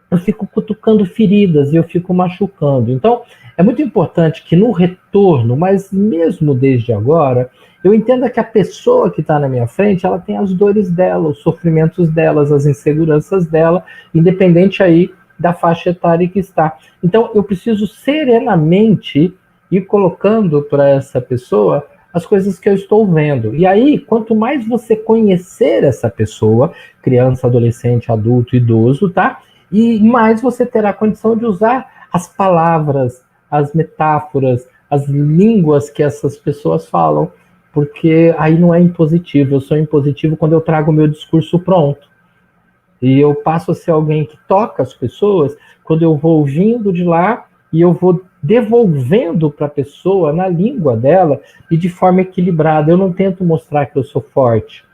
eu fico cutucando feridas e eu fico machucando. Então, é muito importante que no retorno, mas mesmo desde agora, eu entenda que a pessoa que está na minha frente, ela tem as dores dela, os sofrimentos delas, as inseguranças dela, independente aí da faixa etária que está. Então, eu preciso serenamente ir colocando para essa pessoa as coisas que eu estou vendo. E aí, quanto mais você conhecer essa pessoa, criança, adolescente, adulto, idoso, tá? E mais você terá condição de usar as palavras, as metáforas, as línguas que essas pessoas falam, porque aí não é impositivo. Eu sou impositivo quando eu trago o meu discurso pronto. E eu passo a ser alguém que toca as pessoas quando eu vou ouvindo de lá e eu vou devolvendo para a pessoa na língua dela e de forma equilibrada. Eu não tento mostrar que eu sou forte,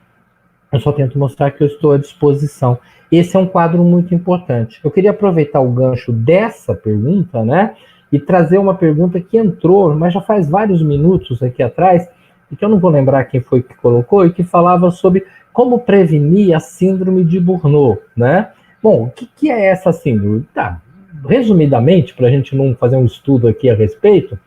eu só tento mostrar que eu estou à disposição. Esse é um quadro muito importante. Eu queria aproveitar o gancho dessa pergunta, né, e trazer uma pergunta que entrou, mas já faz vários minutos aqui atrás, e que eu não vou lembrar quem foi que colocou, e que falava sobre como prevenir a síndrome de Burnout, né? Bom, o que é essa síndrome? Tá, resumidamente, para a gente não fazer um estudo aqui a respeito,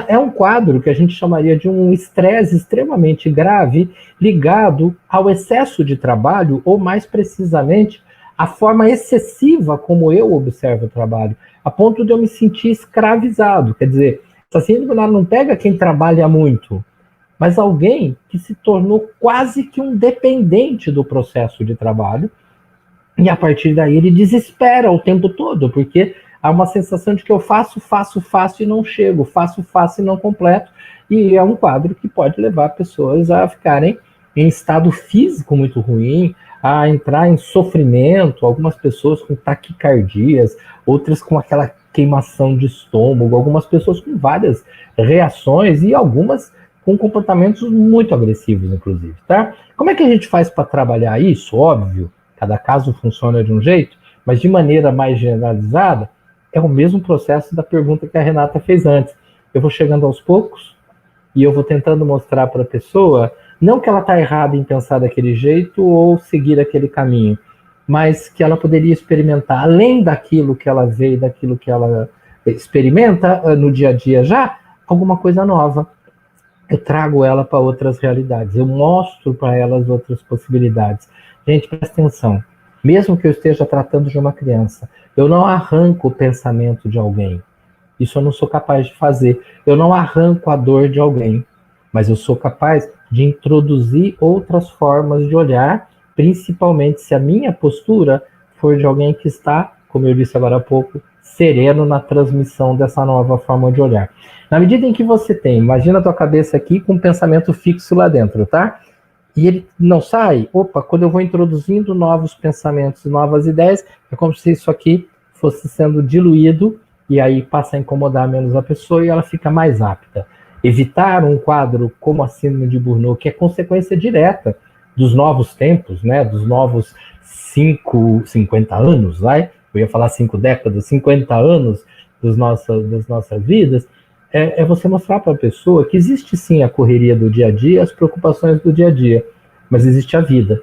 é um quadro que a gente chamaria de um estresse extremamente grave ligado ao excesso de trabalho, ou mais precisamente, a forma excessiva como eu observo o trabalho, a ponto de eu me sentir escravizado. Quer dizer, essa síndrome não pega quem trabalha muito, mas alguém que se tornou quase que um dependente do processo de trabalho, e a partir daí ele desespera o tempo todo, porque há uma sensação de que eu faço e não chego, faço e não completo, e é um quadro que pode levar pessoas a ficarem em estado físico muito ruim, a entrar em sofrimento, algumas pessoas com taquicardias, outras com aquela queimação de estômago, algumas pessoas com várias reações e algumas com comportamentos muito agressivos, inclusive, tá? Como é que a gente faz para trabalhar isso? Óbvio, cada caso funciona de um jeito, mas de maneira mais generalizada, é o mesmo processo da pergunta que a Renata fez antes. Eu vou chegando aos poucos e eu vou tentando mostrar para a pessoa, não que ela está errada em pensar daquele jeito ou seguir aquele caminho, mas que ela poderia experimentar, além daquilo que ela vê e daquilo que ela experimenta no dia a dia já, alguma coisa nova. Eu trago ela para outras realidades, eu mostro para elas outras possibilidades. Gente, presta atenção, mesmo que eu esteja tratando de uma criança, eu não arranco o pensamento de alguém. Isso eu não sou capaz de fazer. Eu não arranco a dor de alguém, mas eu sou capaz de introduzir outras formas de olhar, principalmente se a minha postura for de alguém que está, como eu disse agora há pouco, sereno na transmissão dessa nova forma de olhar. Na medida em que você tem, imagina a tua cabeça aqui com um pensamento fixo lá dentro, tá? E ele não sai, opa, quando eu vou introduzindo novos pensamentos, novas ideias, é como se isso aqui fosse sendo diluído e aí passa a incomodar menos a pessoa e ela fica mais apta. Evitar um quadro como a síndrome de Burnout, que é consequência direta dos novos tempos, né, dos novos 50 anos, vai? Eu ia falar 5 décadas, 50 anos das nossas vidas, é você mostrar para a pessoa que existe sim a correria do dia a dia, as preocupações do dia a dia, mas existe a vida,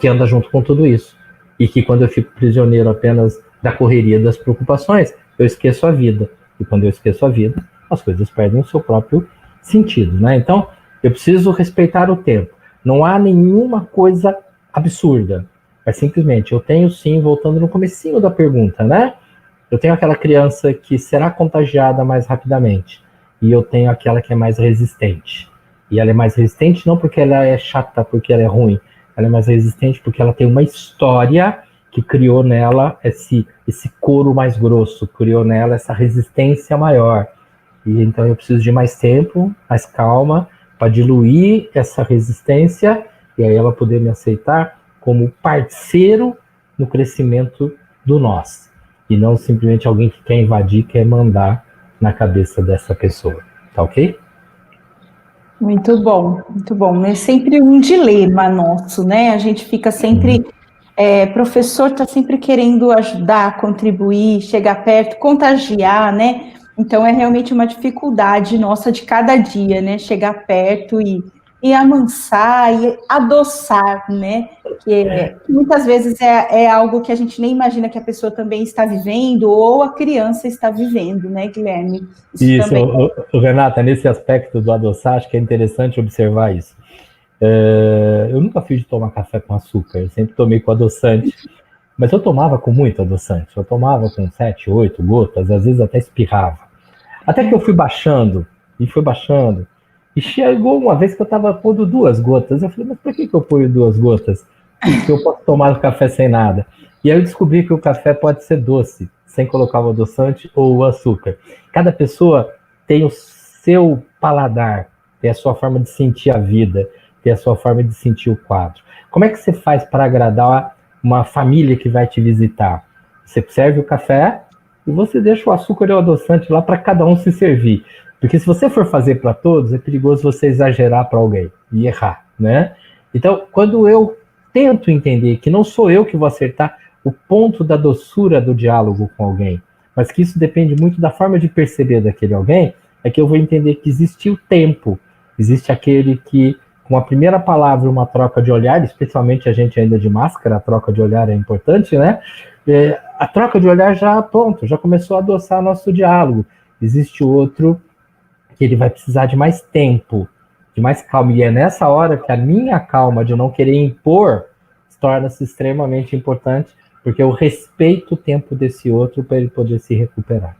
que anda junto com tudo isso. E que quando eu fico prisioneiro apenas da correria das preocupações, eu esqueço a vida. E quando eu esqueço a vida, as coisas perdem o seu próprio sentido, né? Então, eu preciso respeitar o tempo. Não há nenhuma coisa absurda. É simplesmente, eu tenho sim, voltando no comecinho da pergunta, né? Eu tenho aquela criança que será contagiada mais rapidamente. E eu tenho aquela que é mais resistente. E ela é mais resistente não porque ela é chata, porque ela é ruim. Ela é mais resistente porque ela tem uma história que criou nela esse couro mais grosso, criou nela essa resistência maior. E então eu preciso de mais tempo, mais calma, para diluir essa resistência e aí ela poder me aceitar como parceiro no crescimento do nós. E não simplesmente alguém que quer invadir, quer mandar na cabeça dessa pessoa. Tá ok? Muito bom, muito bom. É sempre um dilema nosso, né? A gente fica sempre... professor está sempre querendo ajudar, contribuir, chegar perto, contagiar, né? Então é realmente uma dificuldade nossa de cada dia, né? Chegar perto e amansar e adoçar, né? Que muitas vezes é algo que a gente nem imagina que a pessoa também está vivendo ou a criança está vivendo, né, Guilherme? Isso também... Renata, nesse aspecto do adoçar, acho que é interessante observar isso. Eu nunca fiz de tomar café com açúcar, eu sempre tomei com adoçante, mas eu tomava com muito adoçante, eu tomava com 7, 8 gotas, às vezes até espirrava. Até que eu fui baixando, e chegou uma vez que eu estava pondo 2 gotas, eu falei, mas por que eu ponho 2 gotas? Se eu posso tomar o café sem nada. E aí eu descobri que o café pode ser doce, sem colocar o adoçante ou o açúcar. Cada pessoa tem o seu paladar, tem a sua forma de sentir a vida, ter a sua forma de sentir o quadro. Como é que você faz para agradar uma família que vai te visitar? Você serve o café e você deixa o açúcar e o adoçante lá para cada um se servir. Porque se você for fazer para todos, é perigoso você exagerar para alguém e errar, né? Então, quando eu tento entender que não sou eu que vou acertar o ponto da doçura do diálogo com alguém, mas que isso depende muito da forma de perceber daquele alguém, é que eu vou entender que existe o tempo, existe aquele que com a primeira palavra, uma troca de olhar, especialmente a gente ainda de máscara, a troca de olhar é importante, né? A troca de olhar já começou a adoçar nosso diálogo. Existe outro que ele vai precisar de mais tempo, de mais calma. E é nessa hora que a minha calma de não querer impor torna-se extremamente importante, porque eu respeito o tempo desse outro para ele poder se recuperar.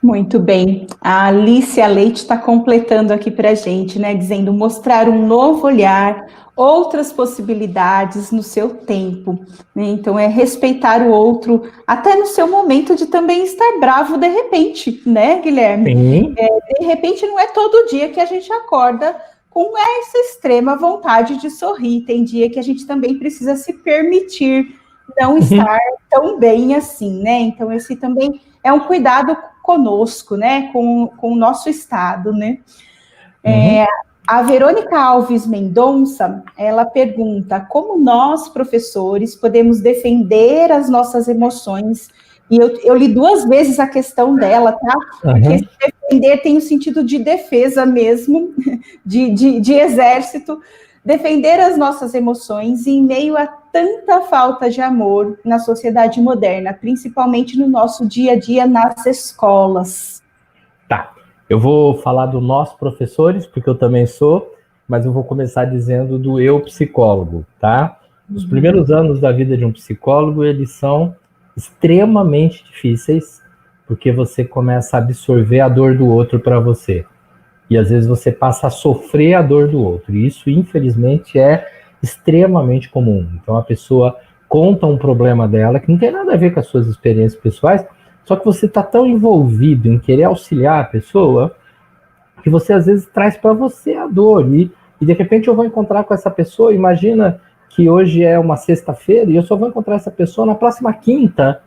Muito bem. A Alicia Leite está completando aqui para a gente, né? Dizendo mostrar um novo olhar, outras possibilidades no seu tempo. Né? Então, é respeitar o outro, até no seu momento de também estar bravo de repente, né, Guilherme? Sim. De repente, não é todo dia que a gente acorda com essa extrema vontade de sorrir. Tem dia que a gente também precisa se permitir não estar tão bem assim, né? Então, esse também é um cuidado conosco, né, com o nosso estado, né. A Verônica Alves Mendonça, ela pergunta como nós, professores, podemos defender as nossas emoções. E eu li 2 vezes a questão dela, tá? Porque se defender tem o sentido de defesa mesmo, de exército. Defender as nossas emoções em meio a tanta falta de amor na sociedade moderna, principalmente no nosso dia a dia nas escolas. Tá, eu vou falar do nós professores, porque eu também sou, mas eu vou começar dizendo do eu psicólogo, tá? Os primeiros anos da vida de um psicólogo, eles são extremamente difíceis, porque você começa a absorver a dor do outro para você. E às vezes você passa a sofrer a dor do outro. E isso, infelizmente, é extremamente comum. Então a pessoa conta um problema dela que não tem nada a ver com as suas experiências pessoais, só que você está tão envolvido em querer auxiliar a pessoa que você às vezes traz para você a dor. E de repente eu vou encontrar com essa pessoa, imagina que hoje é uma sexta-feira e eu só vou encontrar essa pessoa na próxima quinta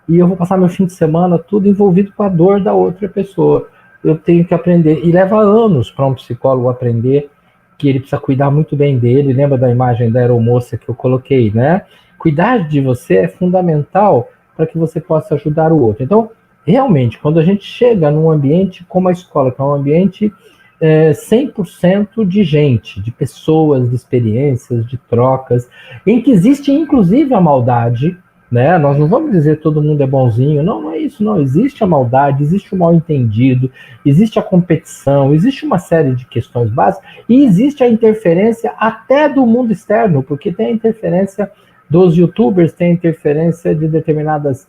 e eu vou passar meu fim de semana tudo envolvido com a dor da outra pessoa. Eu tenho que aprender, e leva anos para um psicólogo aprender que ele precisa cuidar muito bem dele. Lembra da imagem da aeromoça que eu coloquei, né? Cuidar de você é fundamental para que você possa ajudar o outro. Então, realmente, quando a gente chega num ambiente como a escola, que é um ambiente 100% de gente, de pessoas, de experiências, de trocas, em que existe inclusive a maldade, né? Nós não vamos dizer que todo mundo é bonzinho, não é isso, não. Existe a maldade, existe o mal-entendido, existe a competição, existe uma série de questões básicas e existe a interferência até do mundo externo, porque tem a interferência dos youtubers, tem a interferência de determinadas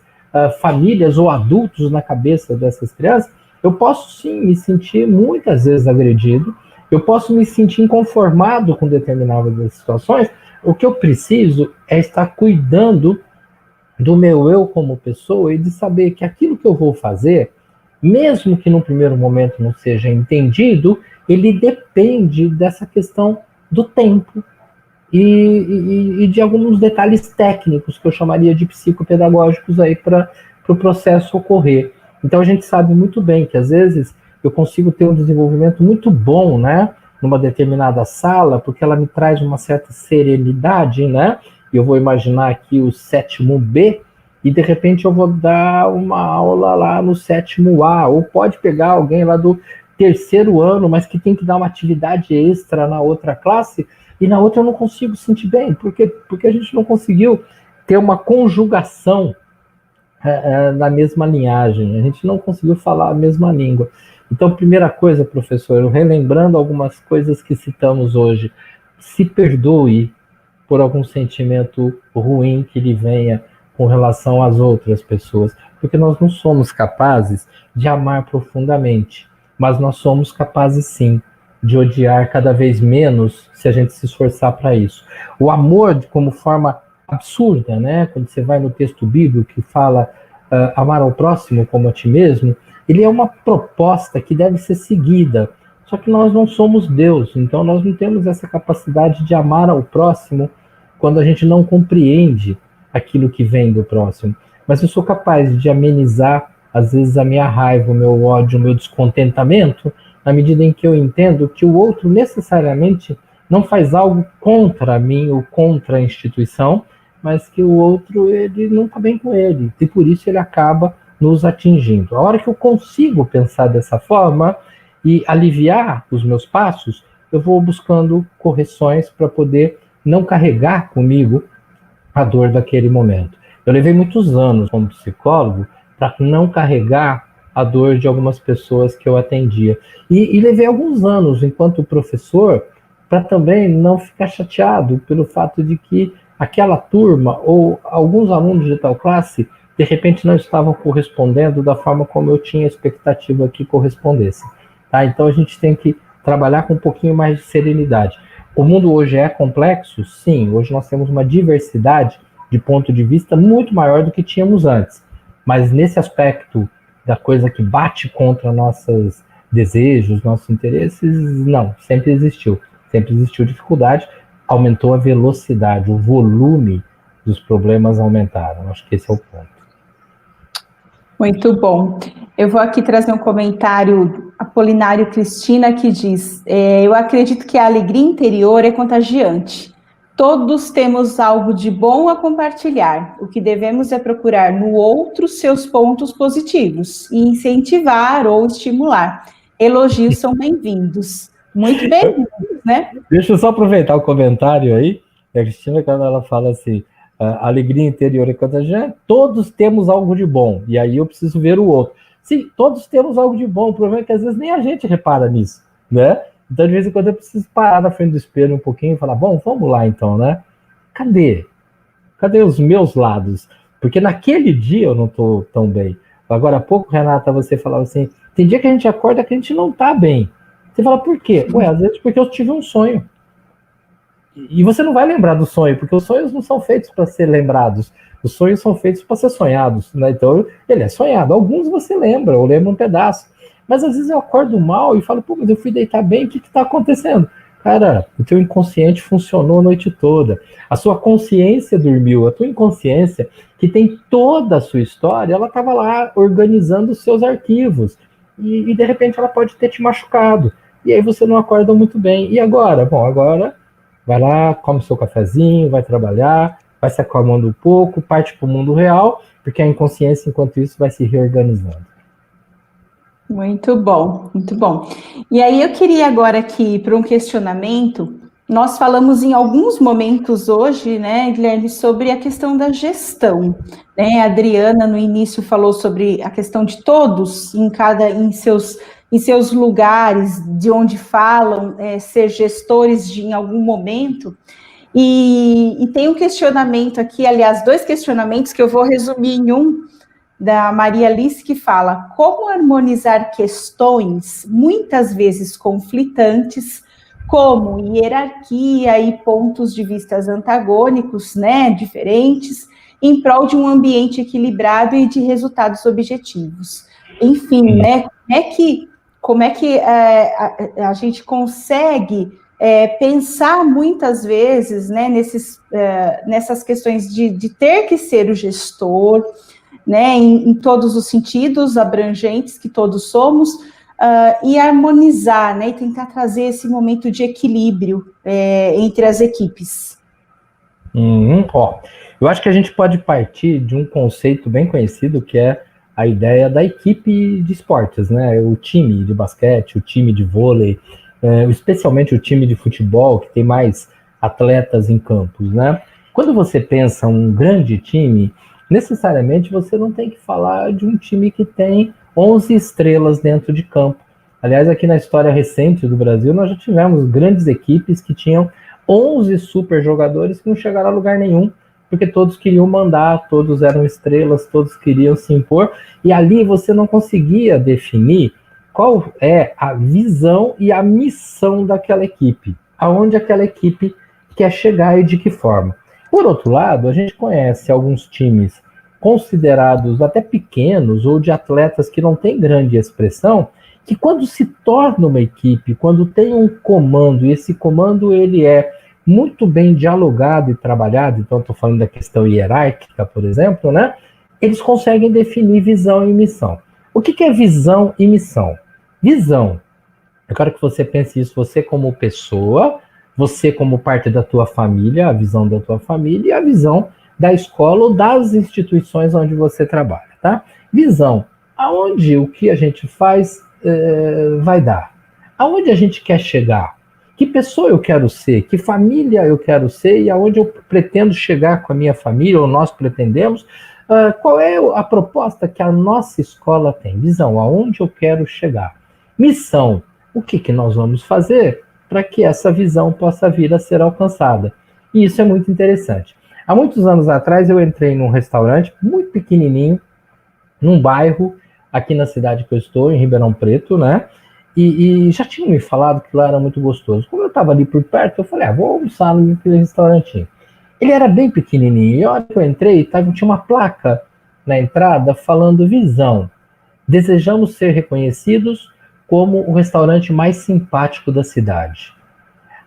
famílias ou adultos na cabeça dessas crianças. Eu posso sim me sentir muitas vezes agredido, eu posso me sentir inconformado com determinadas situações. O que eu preciso é estar cuidando do meu eu como pessoa e de saber que aquilo que eu vou fazer, mesmo que no primeiro momento não seja entendido, ele depende dessa questão do tempo e de alguns detalhes técnicos que eu chamaria de psicopedagógicos aí para o processo ocorrer. Então a gente sabe muito bem que às vezes eu consigo ter um desenvolvimento muito bom, né, numa determinada sala, porque ela me traz uma certa serenidade, né? Eu vou imaginar aqui o 7º B, e de repente eu vou dar uma aula lá no 7º A, ou pode pegar alguém lá do 3º ano, mas que tem que dar uma atividade extra na outra classe, e na outra eu não consigo sentir bem, porque a gente não conseguiu ter uma conjugação na mesma linhagem, a gente não conseguiu falar a mesma língua. Então, primeira coisa, professor, relembrando algumas coisas que citamos hoje, se perdoe por algum sentimento ruim que lhe venha com relação às outras pessoas, porque nós não somos capazes de amar profundamente, mas nós somos capazes sim de odiar cada vez menos se a gente se esforçar para isso. O amor como forma absurda, né? Quando você vai no texto bíblico que fala amar ao próximo como a ti mesmo, ele é uma proposta que deve ser seguida. Só que nós não somos Deus, então nós não temos essa capacidade de amar ao próximo quando a gente não compreende aquilo que vem do próximo. Mas eu sou capaz de amenizar, às vezes, a minha raiva, o meu ódio, o meu descontentamento, na medida em que eu entendo que o outro necessariamente não faz algo contra mim ou contra a instituição, mas que o outro, ele não está bem com ele, e por isso ele acaba nos atingindo. A hora que eu consigo pensar dessa forma e aliviar os meus passos, eu vou buscando correções para poder não carregar comigo a dor daquele momento. Eu levei muitos anos como psicólogo para não carregar a dor de algumas pessoas que eu atendia. E levei alguns anos enquanto professor para também não ficar chateado pelo fato de que aquela turma ou alguns alunos de tal classe de repente não estavam correspondendo da forma como eu tinha expectativa que correspondesse. Tá? Então a gente tem que trabalhar com um pouquinho mais de serenidade. O mundo hoje é complexo? Sim. Hoje nós temos uma diversidade de ponto de vista muito maior do que tínhamos antes. Mas nesse aspecto da coisa que bate contra nossos desejos, nossos interesses, não. Sempre existiu. Sempre existiu dificuldade. Aumentou a velocidade, o volume dos problemas aumentaram. Acho que esse é o ponto. Muito bom. Eu vou aqui trazer um comentário Apolinário Cristina que diz, eu acredito que a alegria interior é contagiante. Todos temos algo de bom a compartilhar. O que devemos é procurar no outro seus pontos positivos e incentivar ou estimular. Elogios são bem-vindos. Muito bem-vindos, né? Deixa eu só aproveitar o comentário aí. A Cristina, quando ela fala assim, a alegria interior é contagiante, todos temos algo de bom. E aí eu preciso ver o outro. Sim, todos temos algo de bom. O problema é que às vezes nem a gente repara nisso, né? Então, de vez em quando, eu preciso parar na frente do espelho um pouquinho e falar, bom, vamos lá então, né? Cadê? Cadê os meus lados? Porque naquele dia eu não estou tão bem. Agora há pouco, Renata, você falava assim, tem dia que a gente acorda que a gente não está bem. Você fala, por quê? Ué, às vezes porque eu tive um sonho. E você não vai lembrar do sonho, porque os sonhos não são feitos para ser lembrados. Os sonhos são feitos para ser sonhados, né? Então, ele é sonhado. Alguns você lembra, ou lembra um pedaço. Mas às vezes eu acordo mal e falo, pô, mas eu fui deitar bem, o que está acontecendo? Cara, o teu inconsciente funcionou a noite toda. A sua consciência dormiu, a tua inconsciência, que tem toda a sua história, ela estava lá organizando os seus arquivos. E de repente ela pode ter te machucado. E aí você não acorda muito bem. E agora? Bom, agora vai lá, come seu cafezinho, vai trabalhar, vai se acalmando um pouco, parte para o mundo real, porque a inconsciência, enquanto isso, vai se reorganizando. Muito bom, muito bom. E aí eu queria agora aqui para um questionamento. Nós falamos em alguns momentos hoje, né, Guilherme, sobre a questão da gestão. Né? A Adriana no início falou sobre a questão de todos em seus lugares, de onde falam, ser gestores em algum momento. E tem um questionamento aqui, aliás, 2 questionamentos que eu vou resumir em um, da Maria Alice, que fala, como harmonizar questões, muitas vezes conflitantes, como hierarquia e pontos de vista antagônicos, né, diferentes, em prol de um ambiente equilibrado e de resultados objetivos. Enfim, né, como é que a gente consegue pensar muitas vezes, né, nessas questões de ter que ser o gestor, né, em todos os sentidos abrangentes que todos somos, e harmonizar, né, e tentar trazer esse momento de equilíbrio entre as equipes. Eu acho que a gente pode partir de um conceito bem conhecido, que é a ideia da equipe de esportes, né, o time de basquete, o time de vôlei, especialmente o time de futebol, que tem mais atletas em campos, né? Quando você pensa um grande time, necessariamente você não tem que falar de um time que tem 11 estrelas dentro de campo. Aliás, aqui na história recente do Brasil, nós já tivemos grandes equipes que tinham 11 super jogadores que não chegaram a lugar nenhum, porque todos queriam mandar, todos eram estrelas, todos queriam se impor, e ali você não conseguia definir qual é a visão e a missão daquela equipe, aonde aquela equipe quer chegar e de que forma. Por outro lado, a gente conhece alguns times considerados até pequenos ou de atletas que não têm grande expressão, que quando se torna uma equipe, quando tem um comando, e esse comando ele é muito bem dialogado e trabalhado, então estou falando da questão hierárquica, por exemplo, né? Eles conseguem definir visão e missão. O que é visão e missão? Visão, eu quero que você pense isso, você como pessoa, você como parte da tua família, a visão da tua família e a visão da escola ou das instituições onde você trabalha, tá? Visão, aonde o que a gente faz vai dar? Aonde a gente quer chegar? Que pessoa eu quero ser? Que família eu quero ser? E aonde eu pretendo chegar com a minha família, ou nós pretendemos? Qual é a proposta que a nossa escola tem? Visão, aonde eu quero chegar? Missão, o que nós vamos fazer para que essa visão possa vir a ser alcançada? E isso é muito interessante. Há muitos anos atrás eu entrei num restaurante muito pequenininho, num bairro aqui na cidade que eu estou, em Ribeirão Preto, né? E já tinham me falado que lá era muito gostoso. Como eu estava ali por perto, eu falei, vou almoçar naquele restaurantinho. Ele era bem pequenininho, e a hora que eu entrei, tinha uma placa na entrada falando visão. Desejamos ser reconhecidos como o restaurante mais simpático da cidade.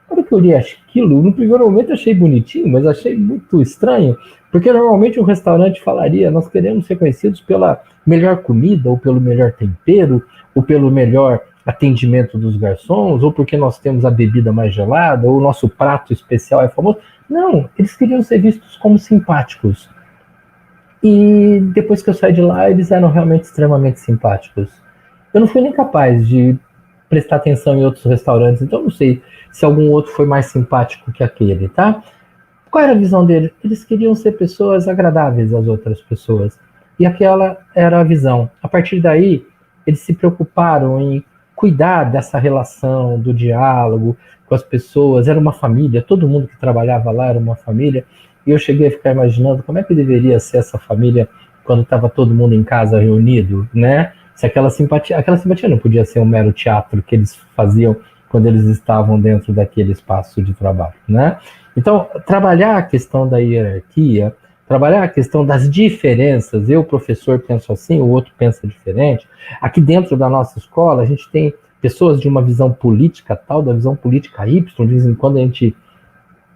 Quando eu olhei aquilo, no primeiro momento eu achei bonitinho, mas achei muito estranho, porque normalmente um restaurante falaria, nós queremos ser conhecidos pela melhor comida, ou pelo melhor tempero, ou pelo melhor atendimento dos garçons, ou porque nós temos a bebida mais gelada, ou o nosso prato especial é famoso. Não, eles queriam ser vistos como simpáticos. E depois que eu saí de lá, eles eram realmente extremamente simpáticos. Eu não fui nem capaz de prestar atenção em outros restaurantes, então eu não sei se algum outro foi mais simpático que aquele, tá? Qual era a visão deles? Eles queriam ser pessoas agradáveis às outras pessoas. E aquela era a visão. A partir daí, eles se preocuparam em cuidar dessa relação, do diálogo com as pessoas. Era uma família, todo mundo que trabalhava lá era uma família. E eu cheguei a ficar imaginando como é que deveria ser essa família quando estava todo mundo em casa reunido, né? Se aquela simpatia não podia ser um mero teatro que eles faziam quando eles estavam dentro daquele espaço de trabalho, né? Então, trabalhar a questão da hierarquia, trabalhar a questão das diferenças, eu, professor, penso assim, o outro pensa diferente. Aqui dentro da nossa escola, a gente tem pessoas de uma visão política tal, da visão política Y, de vez em quando a gente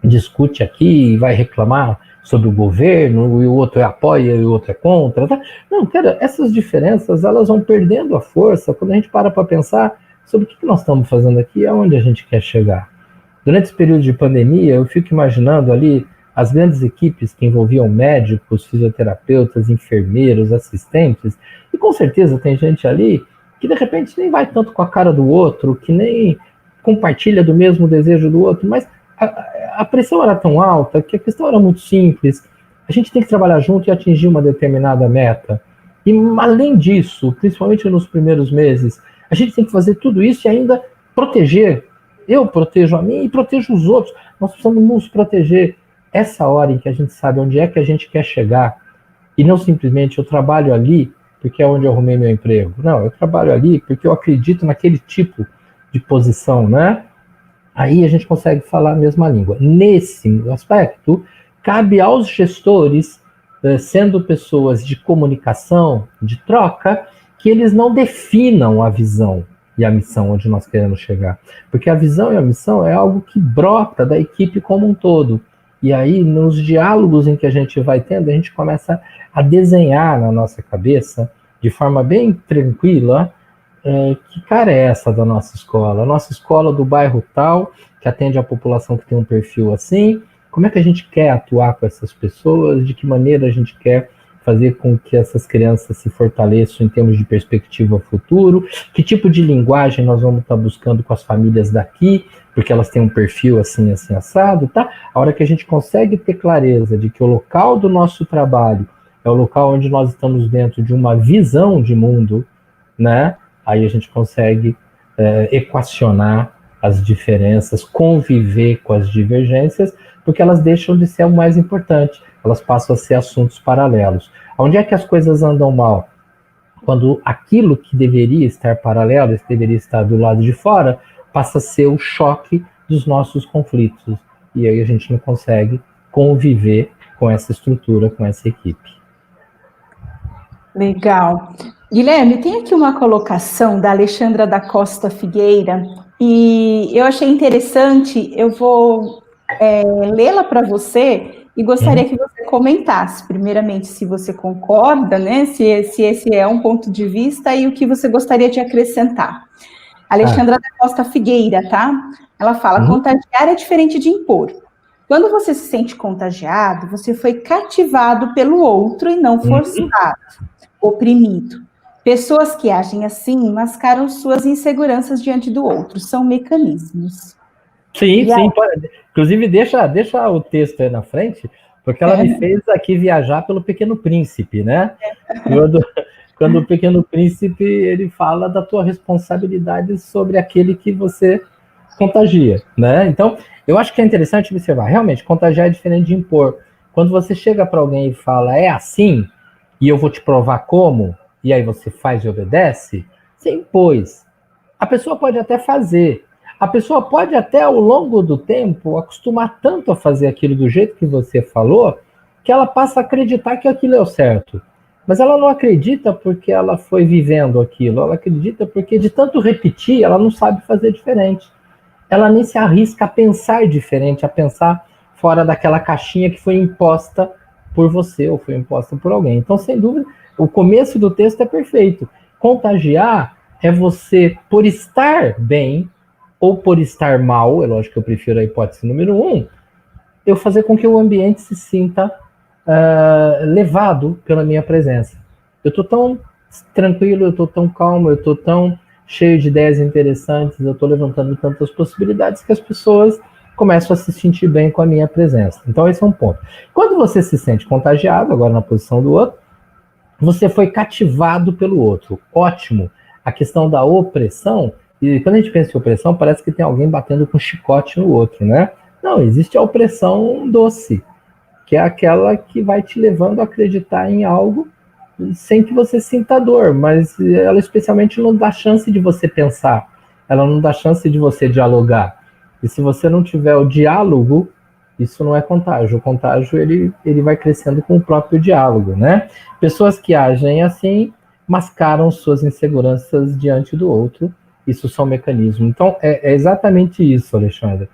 discute aqui e vai reclamar sobre o governo, e o outro apoia e o outro é contra. Tá? Não, cara, essas diferenças, elas vão perdendo a força quando a gente para pensar sobre o que nós estamos fazendo aqui e aonde a gente quer chegar. Durante esse período de pandemia, eu fico imaginando ali as grandes equipes que envolviam médicos, fisioterapeutas, enfermeiros, assistentes, e com certeza tem gente ali que de repente nem vai tanto com a cara do outro, que nem compartilha do mesmo desejo do outro, mas a pressão era tão alta que a questão era muito simples. A gente tem que trabalhar junto e atingir uma determinada meta. E além disso, principalmente nos primeiros meses, a gente tem que fazer tudo isso e ainda proteger. Eu protejo a mim e protejo os outros. Nós precisamos nos proteger. Essa hora em que a gente sabe onde é que a gente quer chegar e não simplesmente eu trabalho ali porque é onde eu arrumei meu emprego. Não, eu trabalho ali porque eu acredito naquele tipo de posição, né? Aí a gente consegue falar a mesma língua. Nesse aspecto, cabe aos gestores, sendo pessoas de comunicação, de troca, que eles não definam a visão e a missão onde nós queremos chegar. Porque a visão e a missão é algo que brota da equipe como um todo. E aí, nos diálogos em que a gente vai tendo, a gente começa a desenhar na nossa cabeça, de forma bem tranquila, que cara é essa da nossa escola? A nossa escola do bairro tal, que atende a população que tem um perfil assim, como é que a gente quer atuar com essas pessoas? De que maneira a gente quer fazer com que essas crianças se fortaleçam em termos de perspectiva futuro? Que tipo de linguagem nós vamos estar buscando com as famílias daqui? Porque elas têm um perfil assim, assim, assado, tá? A hora que a gente consegue ter clareza de que o local do nosso trabalho é o local onde nós estamos dentro de uma visão de mundo, né? Aí a gente consegue equacionar as diferenças, conviver com as divergências, porque elas deixam de ser o mais importante, elas passam a ser assuntos paralelos. Onde é que as coisas andam mal? Quando aquilo que deveria estar paralelo, que deveria estar do lado de fora, passa a ser o choque dos nossos conflitos. E aí a gente não consegue conviver com essa estrutura, com essa equipe. Legal. Guilherme, tem aqui uma colocação da Alexandra da Costa Figueira, e eu achei interessante, eu vou lê-la para você e gostaria que você comentasse, primeiramente, se você concorda, né, se esse é um ponto de vista e o que você gostaria de acrescentar. Alexandra da Costa Figueira, tá? Ela fala, contagiar é diferente de impor. Quando você se sente contagiado, você foi cativado pelo outro e não forçado, oprimido. Pessoas que agem assim mascaram suas inseguranças diante do outro, são mecanismos. Sim, sim. Inclusive, deixa o texto aí na frente, porque ela me fez aqui viajar pelo Pequeno Príncipe, né? Quando o Pequeno Príncipe, ele fala da tua responsabilidade sobre aquele que você contagia, né? Então, eu acho que é interessante observar, realmente, contagiar é diferente de impor. Quando você chega para alguém e fala, é assim, e eu vou te provar como, e aí você faz e obedece, você impôs. A pessoa pode até fazer, a pessoa pode até, ao longo do tempo, acostumar tanto a fazer aquilo do jeito que você falou, que ela passa a acreditar que aquilo é o certo. Mas ela não acredita porque ela foi vivendo aquilo, ela acredita porque de tanto repetir, ela não sabe fazer diferente. Ela nem se arrisca a pensar diferente, a pensar fora daquela caixinha que foi imposta por você ou foi imposta por alguém. Então, sem dúvida, o começo do texto é perfeito. Contagiar é você, por estar bem ou por estar mal, é lógico que eu prefiro a hipótese número 1, eu fazer com que o ambiente se sinta levado pela minha presença. Eu estou tão tranquilo, eu estou tão calmo, eu estou tão cheio de ideias interessantes, eu estou levantando tantas possibilidades que as pessoas começam a se sentir bem com a minha presença. Então esse é um ponto. Quando você se sente contagiado, agora na posição do outro, você foi cativado pelo outro. Ótimo. A questão da opressão, e quando a gente pensa em opressão, parece que tem alguém batendo com chicote no outro, né? Não, existe a opressão doce, que é aquela que vai te levando a acreditar em algo sem que você sinta dor, mas ela especialmente não dá chance de você pensar, ela não dá chance de você dialogar. E se você não tiver o diálogo, isso não é contágio. O contágio, ele vai crescendo com o próprio diálogo, né? Pessoas que agem assim mascaram suas inseguranças diante do outro. Isso são mecanismos. Então, é exatamente isso, Alexandre.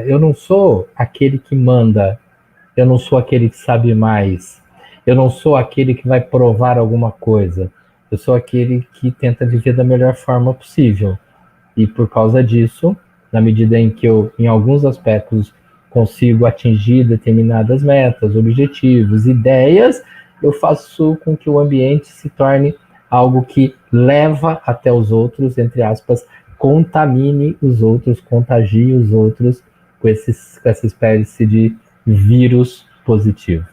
Eu não sou aquele que manda, eu não sou aquele que sabe mais, eu não sou aquele que vai provar alguma coisa. Eu sou aquele que tenta viver da melhor forma possível. E por causa disso, na medida em que eu, em alguns aspectos, consigo atingir determinadas metas, objetivos, ideias, eu faço com que o ambiente se torne algo que leva até os outros, entre aspas, contamine os outros, contagie os outros com essa espécie de vírus positivo.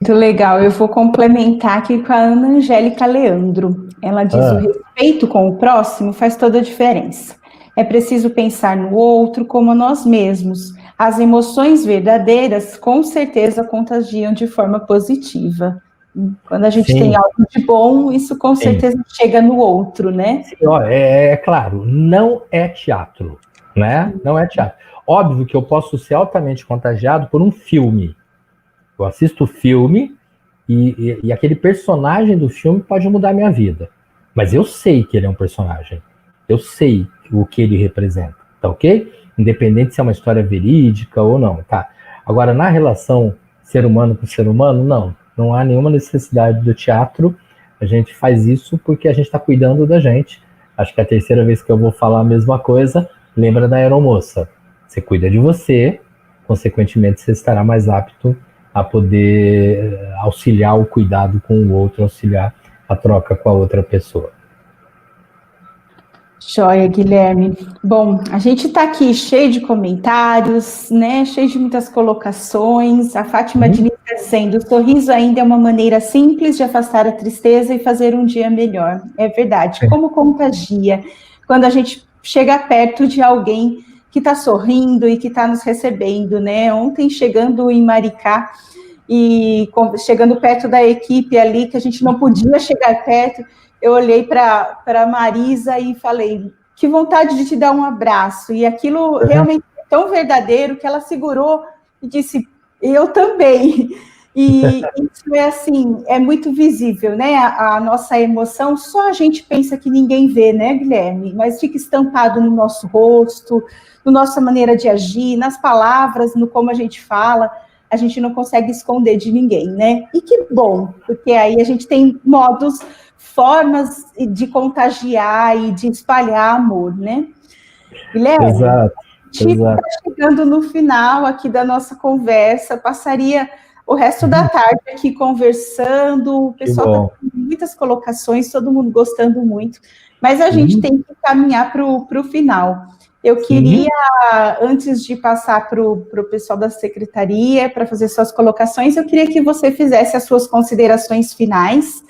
Muito legal. Eu vou complementar aqui com a Ana Angélica Leandro. Ela diz: o respeito com o próximo faz toda a diferença. É preciso pensar no outro como nós mesmos. As emoções verdadeiras, com certeza, contagiam de forma positiva. Quando a gente tem algo de bom, isso com certeza chega no outro, né? Sim, ó, é claro, não é teatro, né? Não é teatro. Óbvio que eu posso ser altamente contagiado por um filme. Eu assisto o filme e aquele personagem do filme pode mudar a minha vida. Mas eu sei que ele é um personagem. Eu sei o que ele representa, tá ok? Independente se é uma história verídica ou não, tá? Agora, na relação ser humano com ser humano, não há nenhuma necessidade do teatro. A gente faz isso porque a gente está cuidando da gente. Acho que é a terceira vez que eu vou falar a mesma coisa. Lembra da aeromoça. Você cuida de você, consequentemente você estará mais apto a poder auxiliar o cuidado com o outro, auxiliar a troca com a outra pessoa. Joia, Guilherme. Bom, a gente está aqui cheio de comentários, né? Cheio de muitas colocações. A Fátima Diniz está dizendo: o sorriso ainda é uma maneira simples de afastar a tristeza e fazer um dia melhor. É verdade. Como contagia quando a gente chega perto de alguém que está sorrindo e que está nos recebendo, né? Ontem, chegando em Maricá e chegando perto da equipe ali, que a gente não podia chegar perto, eu olhei para a Marisa e falei: que vontade de te dar um abraço. E aquilo realmente é tão verdadeiro que ela segurou e disse: eu também. E isso é assim, é muito visível, né? A nossa emoção, só a gente pensa que ninguém vê, né, Guilherme? Mas fica estampado no nosso rosto, na nossa maneira de agir, nas palavras, no como a gente fala. A gente não consegue esconder de ninguém, né? E que bom, porque aí a gente tem modos, formas de contagiar e de espalhar amor, né? Guilherme, exato. A gente está chegando no final aqui da nossa conversa, passaria o resto da tarde aqui conversando, o pessoal está com muitas colocações, todo mundo gostando muito, mas a gente tem que caminhar para o final. Eu queria, antes de passar para o pessoal da secretaria, para fazer suas colocações, eu queria que você fizesse as suas considerações finais.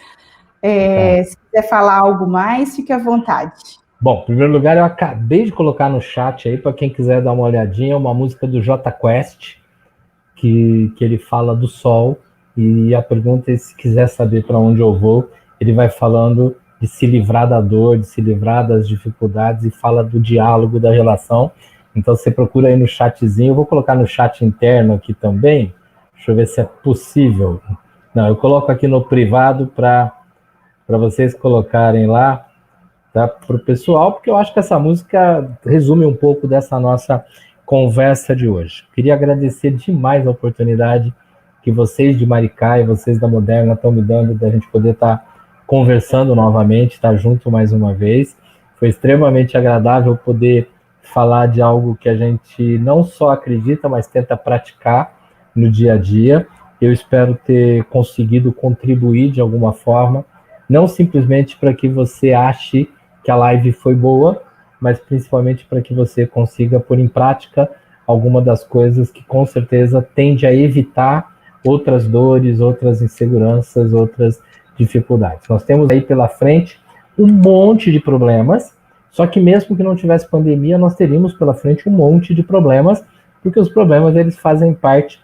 Se quiser falar algo mais, fique à vontade. Bom, em primeiro lugar, eu acabei de colocar no chat aí, para quem quiser dar uma olhadinha, uma música do Jota Quest, que ele fala do sol, e a pergunta é: se quiser saber para onde eu vou, ele vai falando de se livrar da dor, de se livrar das dificuldades, e fala do diálogo, da relação. Então você procura aí no chatzinho, eu vou colocar no chat interno aqui também, deixa eu ver se é possível. Não, eu coloco aqui no privado para vocês colocarem lá, tá, para o pessoal, porque eu acho que essa música resume um pouco dessa nossa conversa de hoje. Queria agradecer demais a oportunidade que vocês de Maricá e vocês da Moderna estão me dando, da gente poder estar conversando novamente, estar junto mais uma vez. Foi extremamente agradável poder falar de algo que a gente não só acredita, mas tenta praticar no dia a dia. Eu espero ter conseguido contribuir de alguma forma, não simplesmente para que você ache que a live foi boa, mas principalmente para que você consiga pôr em prática alguma das coisas que com certeza tende a evitar outras dores, outras inseguranças, outras dificuldades. Nós temos aí pela frente um monte de problemas, só que mesmo que não tivesse pandemia, nós teríamos pela frente um monte de problemas, porque os problemas eles fazem parte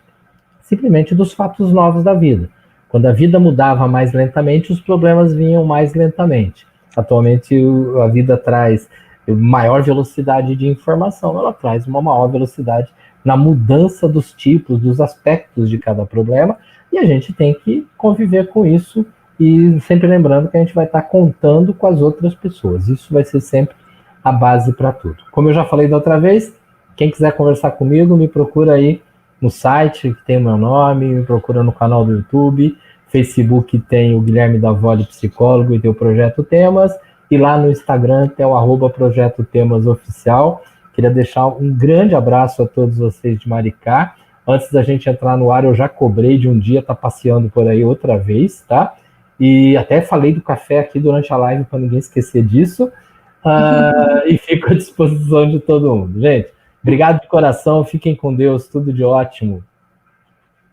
simplesmente dos fatos novos da vida. Quando a vida mudava mais lentamente, os problemas vinham mais lentamente. Atualmente a vida traz maior velocidade de informação, ela traz uma maior velocidade na mudança dos tipos, dos aspectos de cada problema, e a gente tem que conviver com isso, e sempre lembrando que a gente vai estar contando com as outras pessoas. Isso vai ser sempre a base para tudo. Como eu já falei da outra vez, quem quiser conversar comigo, me procura aí no site, que tem o meu nome, me procura no canal do YouTube, Facebook tem o Guilherme Davoli, psicólogo, e tem o Projeto Temas, e lá no Instagram tem o @Projeto Temas Oficial. Queria deixar um grande abraço a todos vocês de Maricá. Antes da gente entrar no ar, eu já cobrei de um dia estar passeando por aí outra vez, tá? E até falei do café aqui durante a live para ninguém esquecer disso. E fico à disposição de todo mundo. Gente, obrigado de coração, fiquem com Deus, tudo de ótimo.